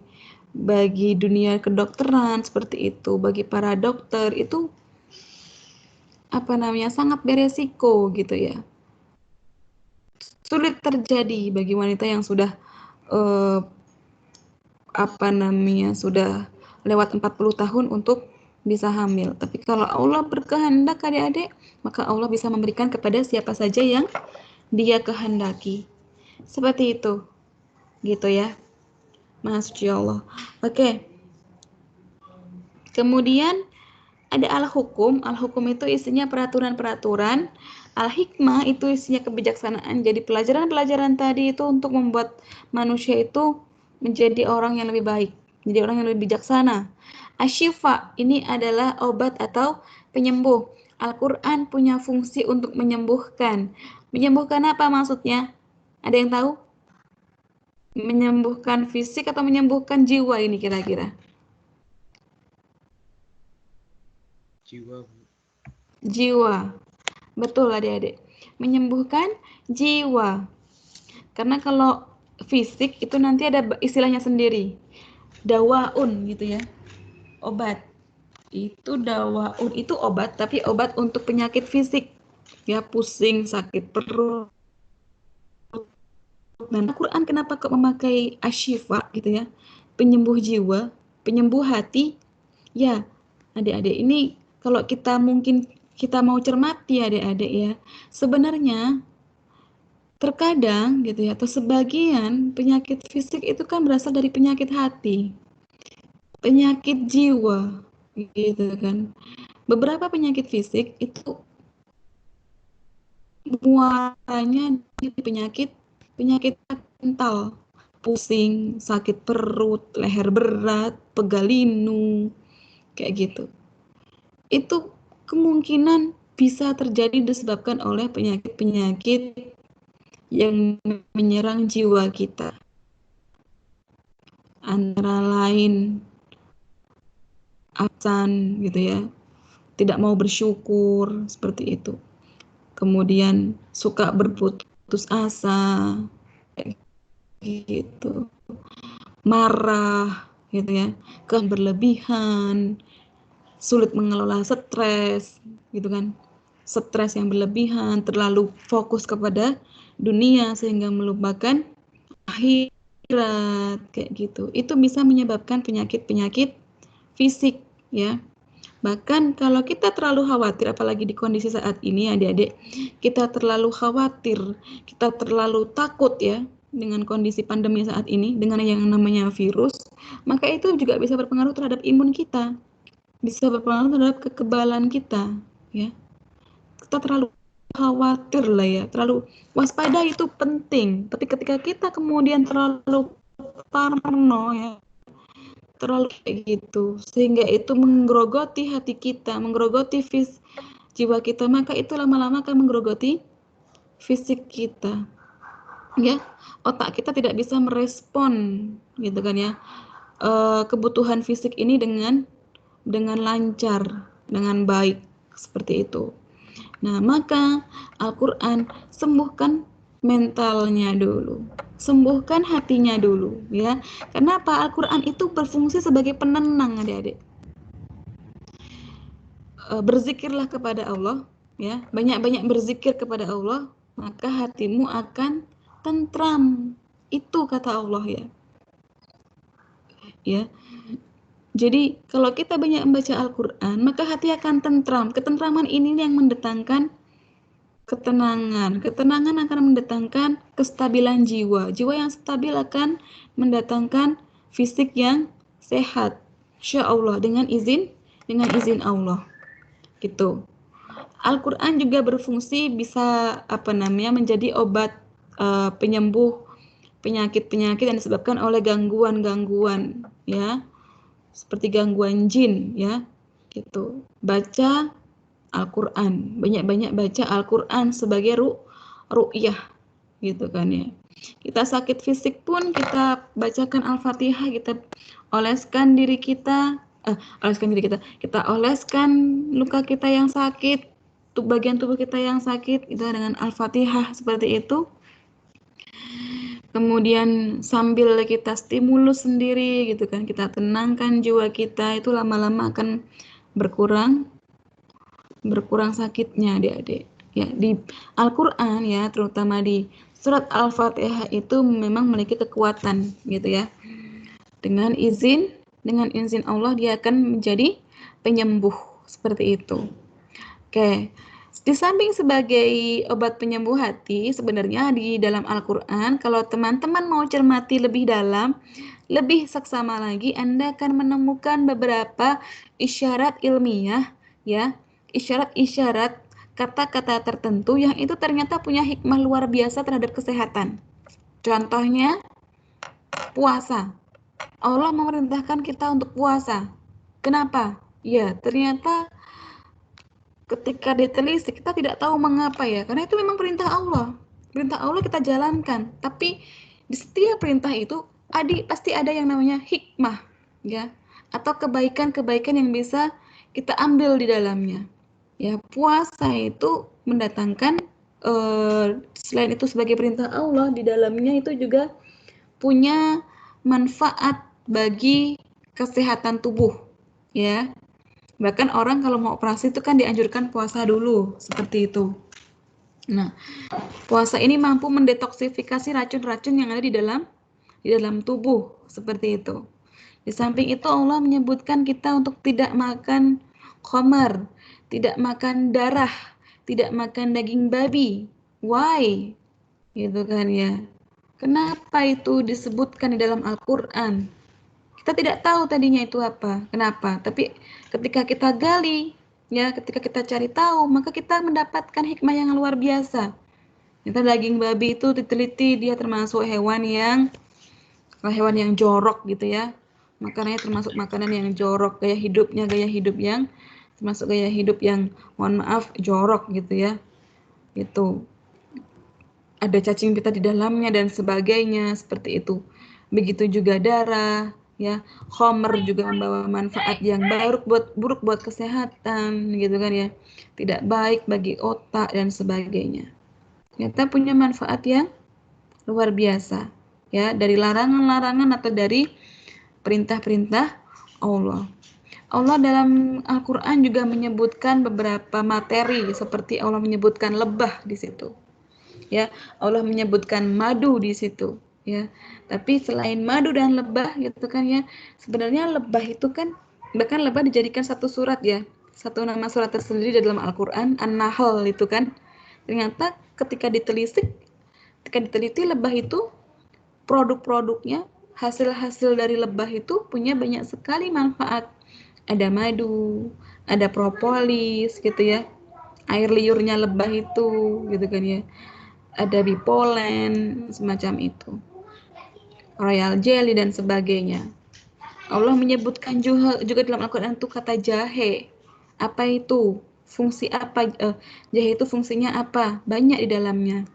dunia kedokteran seperti itu, bagi para dokter itu sangat beresiko gitu ya. Sulit terjadi bagi wanita yang sudah sudah lewat 40 tahun untuk bisa hamil. Tapi kalau Allah berkehendak adik-adik, maka Allah bisa memberikan kepada siapa saja yang Dia kehendaki. Seperti itu. Gitu ya. Masya Allah. Oke. Kemudian ada al-hukum. Al-hukum itu isinya peraturan-peraturan. Al-hikmah itu isinya kebijaksanaan. Jadi pelajaran-pelajaran tadi itu untuk membuat manusia itu menjadi orang yang lebih baik. Jadi orang yang lebih bijaksana. Asyifa ini adalah obat atau penyembuh. Al-Quran punya fungsi untuk menyembuhkan. Menyembuhkan apa maksudnya? Ada yang tahu? Menyembuhkan fisik atau menyembuhkan jiwa ini kira-kira? Jiwa. Jiwa. Betul adik-adik. Menyembuhkan jiwa. Karena kalau fisik itu nanti ada istilahnya sendiri. Dawaun gitu ya. Obat. Itu dawaun itu obat, tapi obat untuk penyakit fisik. Ya, pusing, sakit perut. Dan Al-Quran kenapa kok memakai asyifa gitu ya? Penyembuh jiwa, penyembuh hati. Ya, adik-adik ini kalau kita mungkin kita mau cermati adik-adik ya. Sebenarnya terkadang gitu ya, atau sebagian penyakit fisik itu kan berasal dari penyakit hati. Penyakit jiwa gitu kan. Beberapa penyakit fisik itu muaranya di penyakit mental, pusing, sakit perut, leher berat, pegal linu, kayak gitu. Itu kemungkinan bisa terjadi disebabkan oleh penyakit-penyakit yang menyerang jiwa kita. Antara lain absen gitu ya, tidak mau bersyukur seperti itu. Kemudian suka berputus asa, gitu, marah, gitu ya, berlebihan, sulit mengelola stres, gitu kan, stres yang berlebihan, terlalu fokus kepada dunia sehingga melupakan akhirat, kayak gitu. Itu bisa menyebabkan penyakit-penyakit fisik, ya. Bahkan kalau kita terlalu khawatir, apalagi di kondisi saat ini adik-adik, kita terlalu khawatir, kita terlalu takut ya dengan kondisi pandemi saat ini, dengan yang namanya virus, maka itu juga bisa berpengaruh terhadap imun kita, bisa berpengaruh terhadap kekebalan kita, ya. Kita terlalu khawatir lah ya, terlalu waspada itu penting, tapi ketika kita kemudian terlalu parno ya, terlalu kayak gitu, sehingga itu menggerogoti hati kita, menggerogoti jiwa kita, maka itu lama-lama akan menggerogoti fisik kita, ya. Otak kita tidak bisa merespon gitu kan ya, kebutuhan fisik ini dengan lancar, dengan baik, seperti itu. Nah, maka Al-Quran sembuhkan mentalnya dulu, sembuhkan hatinya dulu, ya. Kenapa? Al-Quran itu berfungsi sebagai penenang adik-adik. Berzikirlah kepada Allah, ya, banyak-banyak berzikir kepada Allah, maka hatimu akan tentram. Itu kata Allah, ya. Ya. Jadi kalau kita banyak membaca Al-Quran, maka hati akan tentram. Ketentraman ini yang mendatangkan ketenangan. Ketenangan akan mendatangkan kestabilan jiwa. Jiwa yang stabil akan mendatangkan fisik yang sehat. Insya Allah dengan izin Allah. Gitu. Al-Quran juga berfungsi bisa menjadi obat penyembuh penyakit-penyakit yang disebabkan oleh gangguan-gangguan, ya. Seperti gangguan jin, ya. Gitu. Baca Al-Quran, banyak-banyak baca Al-Quran sebagai ru'yah, gitu kan ya. Kita sakit fisik pun kita bacakan Al-Fatihah, kita oleskan diri kita, kita oleskan luka kita yang sakit, bagian tubuh kita yang sakit, itu dengan Al-Fatihah seperti itu. Kemudian sambil kita stimulus sendiri, gitu kan, kita tenangkan jiwa kita, itu lama-lama akan berkurang sakitnya adik-adik. Ya, di Al-Quran ya, terutama di surat Al-Fatihah itu memang memiliki kekuatan gitu ya. Dengan izin Allah dia akan menjadi penyembuh seperti itu. Oke. Di samping sebagai obat penyembuh hati, sebenarnya di dalam Al-Quran, kalau teman-teman mau cermati lebih dalam, lebih seksama lagi, Anda akan menemukan beberapa isyarat ilmiah, ya, isyarat-isyarat kata-kata tertentu yang itu ternyata punya hikmah luar biasa terhadap kesehatan. Contohnya, puasa. Allah memerintahkan kita untuk puasa. Kenapa? Ya, ternyata ketika ditelisik kita tidak tahu mengapa ya, karena itu memang perintah Allah. Perintah Allah kita jalankan, tapi di setiap perintah itu pasti ada yang namanya hikmah, ya, atau kebaikan-kebaikan yang bisa kita ambil di dalamnya. Ya, puasa itu mendatangkan selain itu sebagai perintah Allah, di dalamnya itu juga punya manfaat bagi kesehatan tubuh, ya. Bahkan orang kalau mau operasi itu kan dianjurkan puasa dulu, seperti itu. Nah, puasa ini mampu mendetoksifikasi racun-racun yang ada di dalam tubuh, seperti itu. Di samping itu Allah menyebutkan kita untuk tidak makan khamar, tidak makan darah, tidak makan daging babi. Why? Gitu kan ya. Kenapa itu disebutkan di dalam Al-Qur'an? Kita tidak tahu tadinya itu apa, kenapa. Tapi ketika kita gali, ya, ketika kita cari tahu, maka kita mendapatkan hikmah yang luar biasa. Kita daging babi itu diteliti dia termasuk hewan yang jorok gitu ya. Makanannya termasuk makanan yang jorok, gaya hidup yang termasuk gaya hidup yang mohon maaf jorok gitu ya. Itu ada cacing pita di dalamnya dan sebagainya seperti itu. Begitu juga darah, ya, khamr juga membawa manfaat yang buruk buat kesehatan gitu kan ya, tidak baik bagi otak dan sebagainya. Ternyata punya manfaat yang luar biasa, ya, dari larangan-larangan atau dari perintah-perintah Allah. Allah dalam Al-Qur'an juga menyebutkan beberapa materi, seperti Allah menyebutkan lebah di situ, ya, Allah menyebutkan madu di situ, ya. Tapi selain madu dan lebah gitu kan ya, sebenarnya lebah itu kan, bahkan lebah dijadikan satu surat ya, satu nama surat tersendiri dalam Al-Qur'an, An-Nahl itu kan. Ternyata ketika diteliti lebah itu produk-produknya, hasil-hasil dari lebah itu punya banyak sekali manfaat. Ada madu, ada propolis gitu ya, air liurnya lebah itu gitu kan ya, ada bipolen semacam itu, royal jelly dan sebagainya. Allah menyebutkan juga dalam Al-Quran itu kata jahe. Apa itu? Fungsi apa? Jahe itu fungsinya apa? Banyak di dalamnya.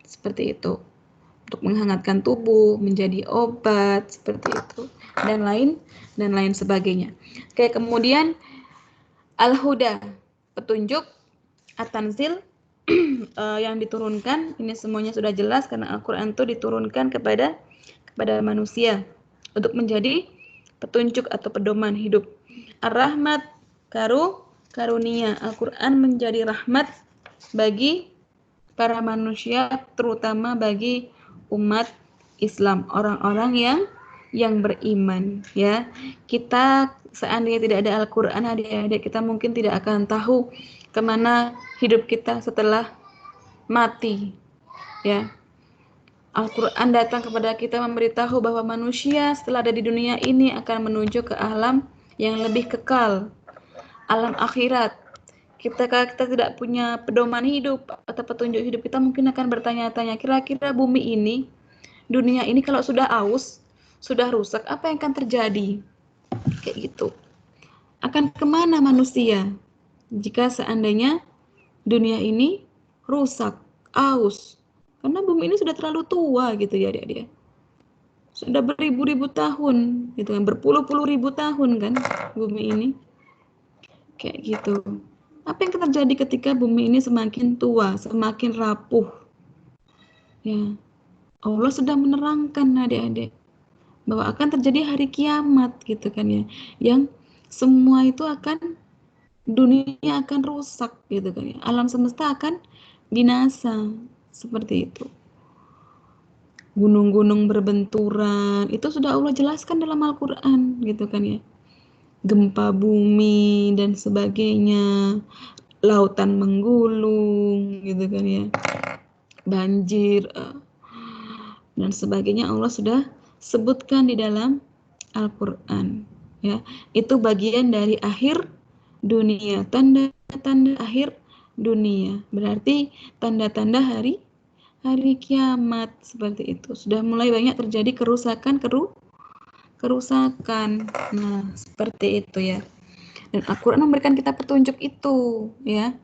Seperti itu. Untuk menghangatkan tubuh, menjadi obat, seperti itu. Dan lain sebagainya. Oke, kemudian Al-Huda, petunjuk, At-Tanzil, yang diturunkan, ini semuanya sudah jelas karena Al-Quran itu diturunkan kepada manusia untuk menjadi petunjuk atau pedoman hidup. Ar-Rahmat, karunia. Al-Quran menjadi rahmat bagi para manusia, terutama bagi umat Islam, orang-orang yang beriman, ya. Kita seandainya tidak ada Al-Quran, adik-adik kita mungkin tidak akan tahu kemana hidup kita setelah mati, ya. Al-Quran datang kepada kita memberitahu bahwa manusia setelah ada di dunia ini akan menuju ke alam yang lebih kekal, alam akhirat. Kita tidak punya pedoman hidup atau petunjuk hidup, kita mungkin akan bertanya-tanya, kira-kira bumi ini, dunia ini kalau sudah aus, sudah rusak, apa yang akan terjadi? Kayak gitu. Akan kemana manusia jika seandainya dunia ini rusak, aus? Karena bumi ini sudah terlalu tua gitu ya dia. Sudah beribu-ribu tahun gitu kan, berpuluh-puluh ribu tahun kan bumi ini. Kayak gitu. Apa yang terjadi ketika bumi ini semakin tua, semakin rapuh? Ya. Allah sudah menerangkan adik-adik bahwa akan terjadi hari kiamat gitu kan ya. Yang semua itu dunia akan rusak gitu kan ya. Alam semesta akan binasa. Seperti itu. Gunung-gunung berbenturan, itu sudah Allah jelaskan dalam Al-Quran gitu kan ya. Gempa bumi dan sebagainya, lautan menggulung gitu kan ya, banjir dan sebagainya, Allah sudah sebutkan di dalam Al-Quran, ya. Itu bagian dari akhir dunia, tanda-tanda akhir dunia, berarti tanda-tanda hari kiamat, seperti itu. Sudah mulai banyak terjadi kerusakan kerusakan. Nah, seperti itu ya. Dan Al-Quran memberikan kita petunjuk itu, ya.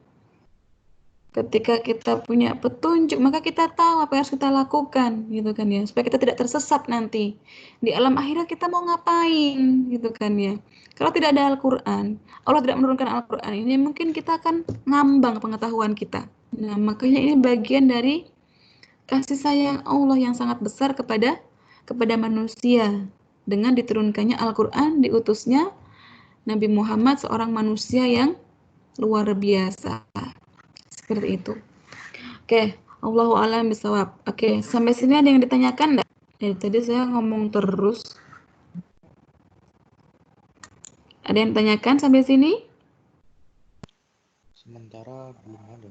Ketika kita punya petunjuk, maka kita tahu apa yang harus kita lakukan, gitu kan ya. Supaya kita tidak tersesat nanti. Di alam akhirat kita mau ngapain, gitu kan ya. Kalau tidak ada Al-Quran, Allah tidak menurunkan Al-Quran, ini mungkin kita akan ngambang pengetahuan kita. Nah, makanya ini bagian dari kasih sayang Allah yang sangat besar kepada manusia. Dengan diturunkannya Al-Quran, diutusnya Nabi Muhammad, seorang manusia yang luar biasa. Seperti itu. Oke, Allahu a'lam bishawab. Oke, sampai sini ada yang ditanyakan enggak? Tadi saya ngomong terus. Ada yang tanyakan sampai sini? Sementara belum ada.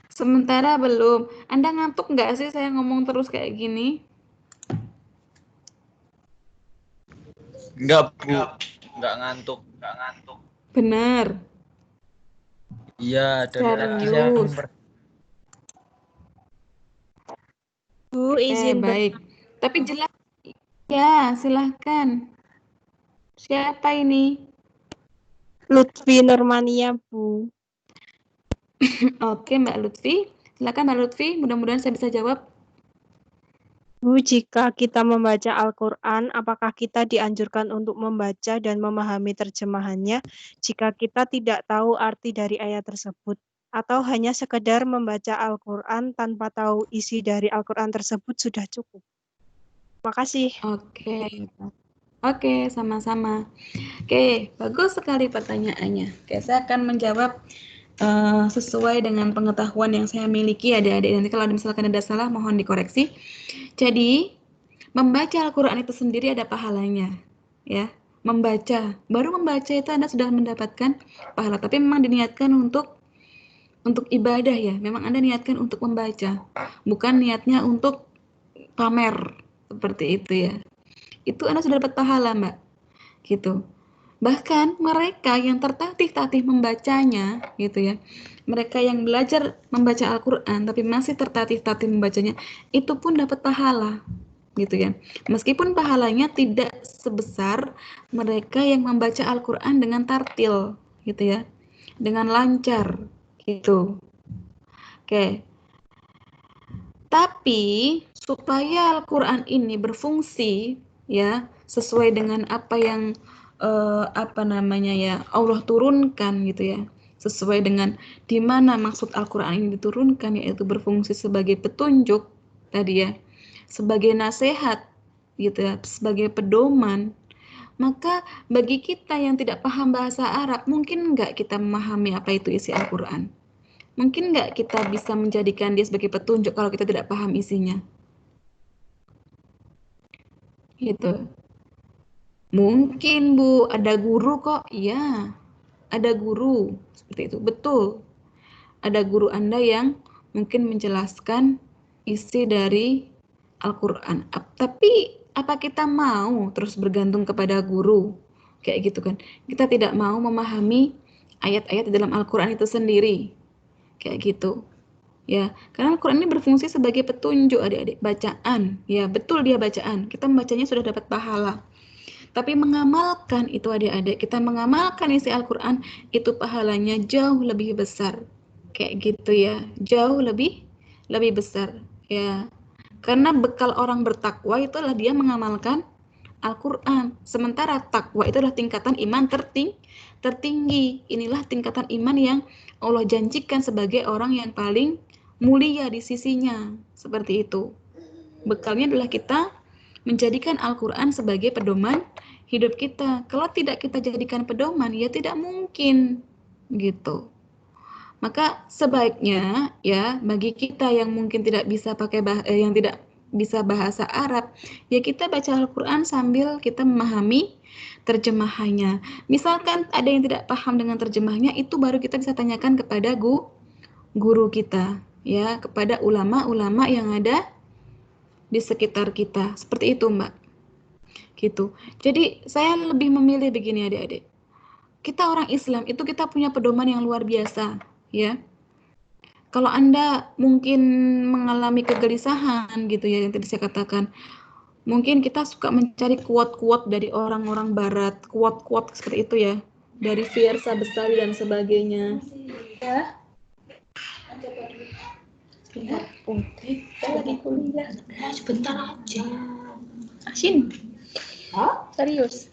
Sementara belum. Anda ngantuk enggak sih saya ngomong terus kayak gini? Enggak, Bu. Enggak ngantuk. Benar. Iya, dari tadi saya Serius. Bu, izin Baik. Tapi jelas. Ya, silahkan. Siapa ini? Lutfi Nurmania, Bu. Oke, Mbak Lutfi. Silakan Mbak Lutfi, mudah-mudahan saya bisa jawab. Bu, jika kita membaca Al-Quran, apakah kita dianjurkan untuk membaca dan memahami terjemahannya jika kita tidak tahu arti dari ayat tersebut? Atau hanya sekedar membaca Al-Quran tanpa tahu isi dari Al-Quran tersebut sudah cukup? Makasih. Oke, sama-sama. Oke, bagus sekali pertanyaannya. Oke, saya akan menjawab sesuai dengan pengetahuan yang saya miliki, adik-adik. Nanti kalau misalkan ada salah, mohon dikoreksi. Jadi, membaca Al-Quran itu sendiri ada pahalanya, ya. Baru membaca itu Anda sudah mendapatkan pahala. Tapi memang diniatkan untuk ibadah ya. Memang Anda niatkan untuk membaca, bukan niatnya untuk pamer seperti itu ya. Itu Anda sudah dapat pahala, Mbak. Gitu. Bahkan mereka yang tertatih-tatih membacanya, gitu ya. Mereka yang belajar membaca Al-Quran tapi masih tertatih-tatih membacanya, itu pun dapat pahala, gitu ya. Meskipun pahalanya tidak sebesar mereka yang membaca Al-Quran dengan tartil, gitu ya, dengan lancar, gitu. Oke. Tapi supaya Al-Quran ini berfungsi, ya, sesuai dengan apa yang Allah turunkan gitu ya, sesuai dengan di mana maksud Al-Quran ini diturunkan, yaitu berfungsi sebagai petunjuk tadi ya, sebagai nasihat gitu ya, sebagai pedoman. Maka bagi kita yang tidak paham bahasa Arab, mungkin nggak kita memahami apa itu isi Al-Quran. Mungkin nggak kita bisa menjadikan dia sebagai petunjuk kalau kita tidak paham isinya. Gitu. Mungkin Bu, ada guru kok. Iya, ada guru. Seperti itu, betul. Ada guru Anda yang mungkin menjelaskan isi dari Al-Quran. Tapi apa kita mau terus bergantung kepada guru? Kayak gitu kan. Kita tidak mau memahami ayat-ayat di dalam Al-Quran itu sendiri. Kayak gitu. Ya, karena Al-Quran ini berfungsi sebagai petunjuk adik-adik, bacaan. Ya, betul dia bacaan. Kita membacanya sudah dapat pahala. Tapi mengamalkan itu adik-adik, kita mengamalkan isi Al-Quran, itu pahalanya jauh lebih besar. Kayak gitu ya, jauh lebih besar. Ya, karena bekal orang bertakwa itulah dia mengamalkan Al-Quran. Sementara takwa itu adalah tingkatan iman tertinggi. Inilah tingkatan iman yang Allah janjikan sebagai orang yang paling mulia di sisinya. Seperti itu. Bekalnya adalah kita menjadikan Al-Quran sebagai pedoman hidup kita. Kalau tidak kita jadikan pedoman, ya tidak mungkin gitu. Maka sebaiknya ya bagi kita yang mungkin tidak bisa yang tidak bisa bahasa Arab, ya kita baca Al-Quran sambil kita memahami terjemahannya. Misalkan ada yang tidak paham dengan terjemahnya, itu baru kita bisa tanyakan kepada guru kita, ya, kepada ulama-ulama yang ada di sekitar kita. Seperti itu, Mbak. Gitu. Jadi saya lebih memilih begini adik-adik. Kita orang Islam itu kita punya pedoman yang luar biasa, ya. Kalau Anda mungkin mengalami kegelisahan gitu ya, yang tadi saya katakan, Mungkin kita suka mencari quote-quote dari orang-orang barat, quote-quote seperti itu ya, dari Fiersa Bestari dan sebagainya. Ya. Sebentar, lagi kuliah. Sebentar aja. Asin. Serius.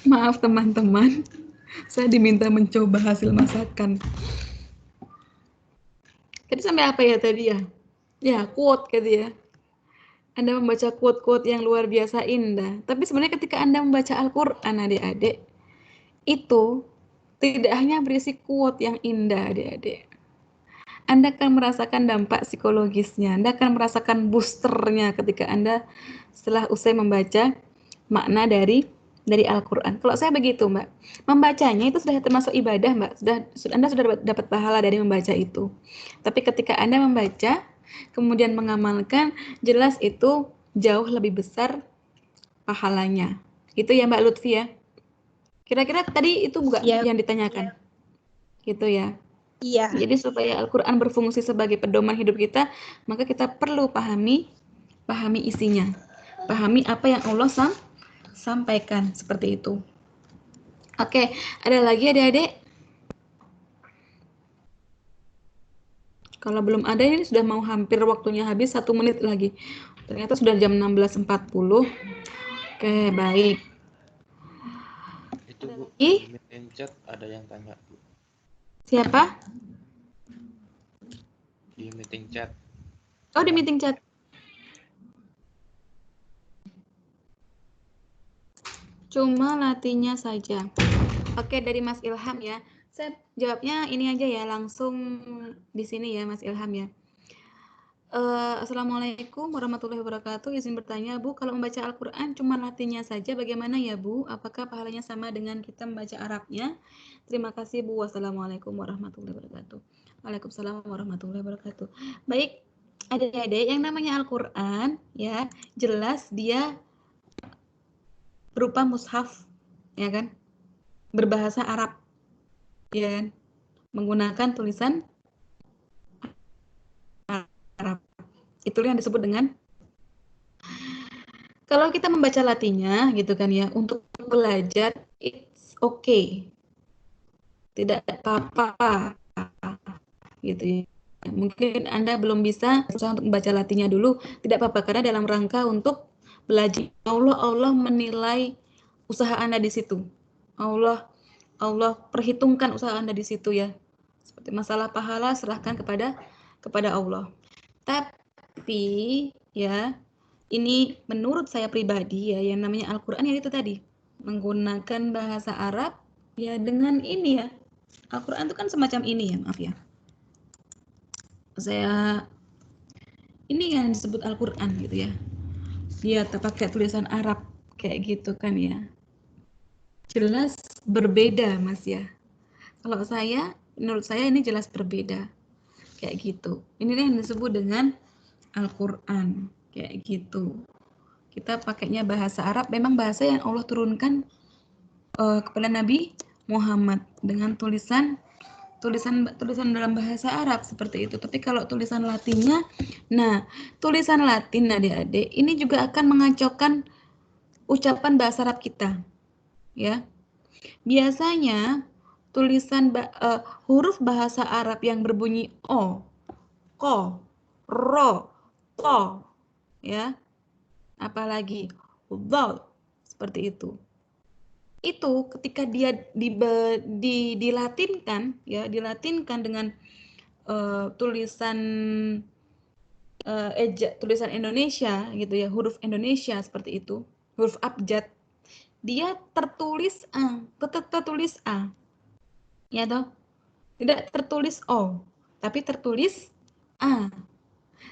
Maaf teman-teman, saya diminta mencoba hasil masakan. Tadi sampai apa ya tadi ya? Ya, quote gitu ya. Anda membaca quote-quote yang luar biasa indah. Tapi sebenarnya ketika Anda membaca Al-Quran, adik-adik, itu tidak hanya berisi quote yang indah, adik-adik. Anda akan merasakan dampak psikologisnya. Anda akan merasakan boosternya ketika Anda setelah usai membaca makna dari Al-Quran. Kalau saya begitu, Mbak. Membacanya itu sudah termasuk ibadah, Mbak. Anda sudah dapat pahala dari membaca itu. Tapi ketika Anda membaca, kemudian mengamalkan, jelas itu jauh lebih besar pahalanya. Itu ya, Mbak Lutfi ya. Kira-kira tadi itu bukan yang ditanyakan? Gitu ya. Iya. Jadi supaya Al-Quran berfungsi sebagai pedoman hidup kita, maka kita perlu pahami isinya. Pahami apa yang Allah sampaikan, seperti itu. Oke, ada lagi adik-adik? Kalau belum ada, ini sudah mau hampir waktunya habis, 1 menit lagi. Ternyata sudah jam 16.40. Oke, baik. Itu Bu, di meeting chat ada yang tanya Bu. Siapa? Di meeting chat. Oh, di meeting chat. Cuma latihnya saja. Oke, dari Mas Ilham ya. Saya jawabnya ini aja ya, langsung di sini ya Mas Ilham ya. Assalamualaikum warahmatullahi wabarakatuh. Izin bertanya Bu, kalau membaca Al-Quran cuma latihnya saja bagaimana ya Bu? Apakah pahalanya sama dengan kita membaca Arabnya? Terima kasih Bu. Wassalamualaikum warahmatullahi wabarakatuh. Waalaikumsalam warahmatullahi wabarakatuh. Baik, adik-adik, yang namanya Al-Quran ya, jelas dia berupa mushaf, ya kan? Berbahasa Arab, ya kan? Menggunakan tulisan Arab. Itulah yang disebut dengan, kalau kita membaca latinnya gitu kan ya, untuk belajar it's okay, tidak apa-apa gitu ya. Mungkin Anda belum bisa untuk membaca latinnya dulu, tidak apa-apa, karena dalam rangka untuk belajar. Allah menilai usaha Anda di situ. Allah perhitungkan usaha Anda di situ ya. Seperti masalah pahala serahkan kepada Allah. Tapi ya, ini menurut saya pribadi ya, yang namanya Al-Quran ya itu tadi, menggunakan bahasa Arab ya, dengan ini ya. Al-Quran itu kan semacam ini ya, maaf ya. Saya ini yang disebut Al-Quran gitu ya. Dia pakai tulisan Arab kayak gitu kan ya. Jelas berbeda Mas ya. Kalau saya, menurut saya ini jelas berbeda. Kayak gitu. Ini yang disebut dengan Al-Quran. Kayak gitu. Kita pakainya bahasa Arab, memang bahasa yang Allah turunkan kepada Nabi Muhammad dengan tulisan dalam bahasa Arab seperti itu. Tapi kalau tulisan Latinnya, nah tulisan Latin adik-adik ini juga akan mengacaukan ucapan bahasa Arab kita, ya. Biasanya tulisan huruf bahasa Arab yang berbunyi o, ko, ro, to, ya, apalagi dhal, seperti itu. Itu ketika dia dilatinkan ya, dilatinkan dengan tulisan tulisan Indonesia gitu ya, huruf Indonesia seperti itu, huruf abjad, dia tertulis A, tetap tertulis A, ya toh, tidak tertulis O, tapi tertulis A.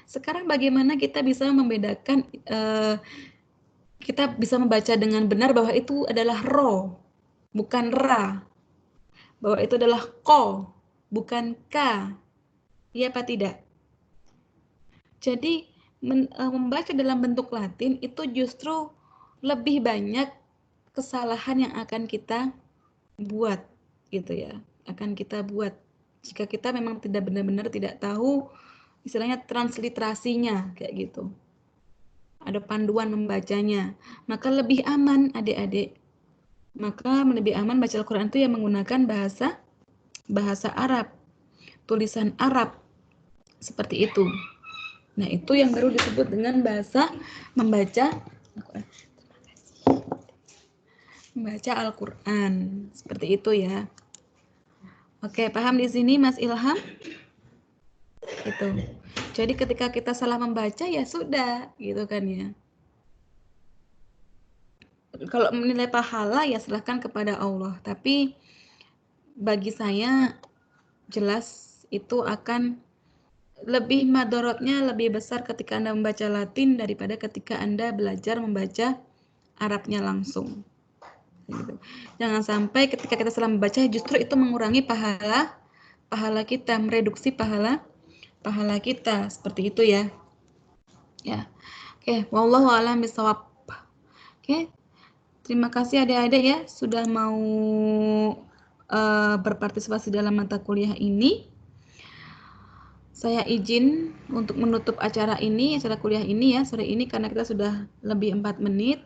Sekarang bagaimana kita bisa membedakan, kita bisa membaca dengan benar bahwa itu adalah ro, bukan ra, bahwa itu adalah ko, bukan ka, iya apa tidak? Jadi membaca dalam bentuk Latin itu justru lebih banyak kesalahan yang akan kita buat gitu ya, akan kita buat jika kita memang tidak benar-benar tidak tahu istilahnya transliterasinya kayak gitu. Ada panduan membacanya. Maka lebih aman adik-adik. Maka lebih aman baca Al-Quran itu yang menggunakan bahasa Arab, tulisan Arab, seperti itu. Nah, itu yang baru disebut dengan bahasa membaca Al-Quran. Seperti itu ya. Oke, paham di sini Mas Ilham? Itu. Jadi ketika kita salah membaca ya sudah, gitu kan ya. Kalau menilai pahala ya silahkan kepada Allah. Tapi bagi saya jelas itu akan lebih madorotnya lebih besar ketika Anda membaca Latin daripada ketika Anda belajar membaca Arabnya langsung. Gitu. Jangan sampai ketika kita salah membaca justru itu mengurangi pahala kita, mereduksi pahala kita, seperti itu ya. Ya. Oke, wallahu a'lam bishawab. Oke. Terima kasih adik-adik ya sudah mau berpartisipasi dalam mata kuliah ini. Saya izin untuk menutup acara kuliah ini ya sore ini karena kita sudah lebih 4 menit.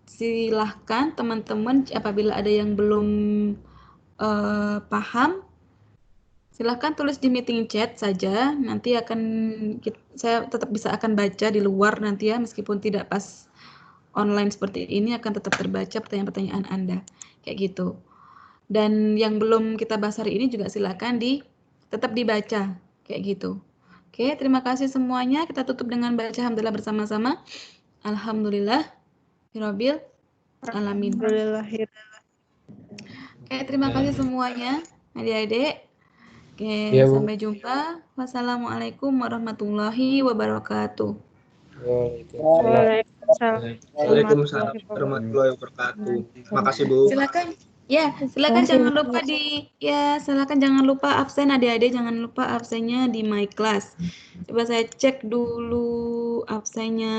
Silahkan teman-teman apabila ada yang belum paham, silahkan tulis di meeting chat saja. Nanti saya tetap akan baca di luar nanti ya, meskipun tidak pas online seperti ini akan tetap terbaca pertanyaan-pertanyaan Anda kayak gitu. Dan yang belum kita bahas hari ini juga silahkan tetap dibaca kayak gitu. Oke, terima kasih semuanya. Kita tutup dengan baca alhamdulillah bersama-sama. Alhamdulillah Rabbil alamin. Oke, terima kasih semuanya adik-adik. Oke, sampai jumpa. Wassalamualaikum warahmatullahi wabarakatuh. Waalaikumsalam warahmatullahi wabarakatuh. Makasih Bu. Silakan jangan lupa absen adik-adik, jangan lupa absennya di my class. Coba saya cek dulu absennya.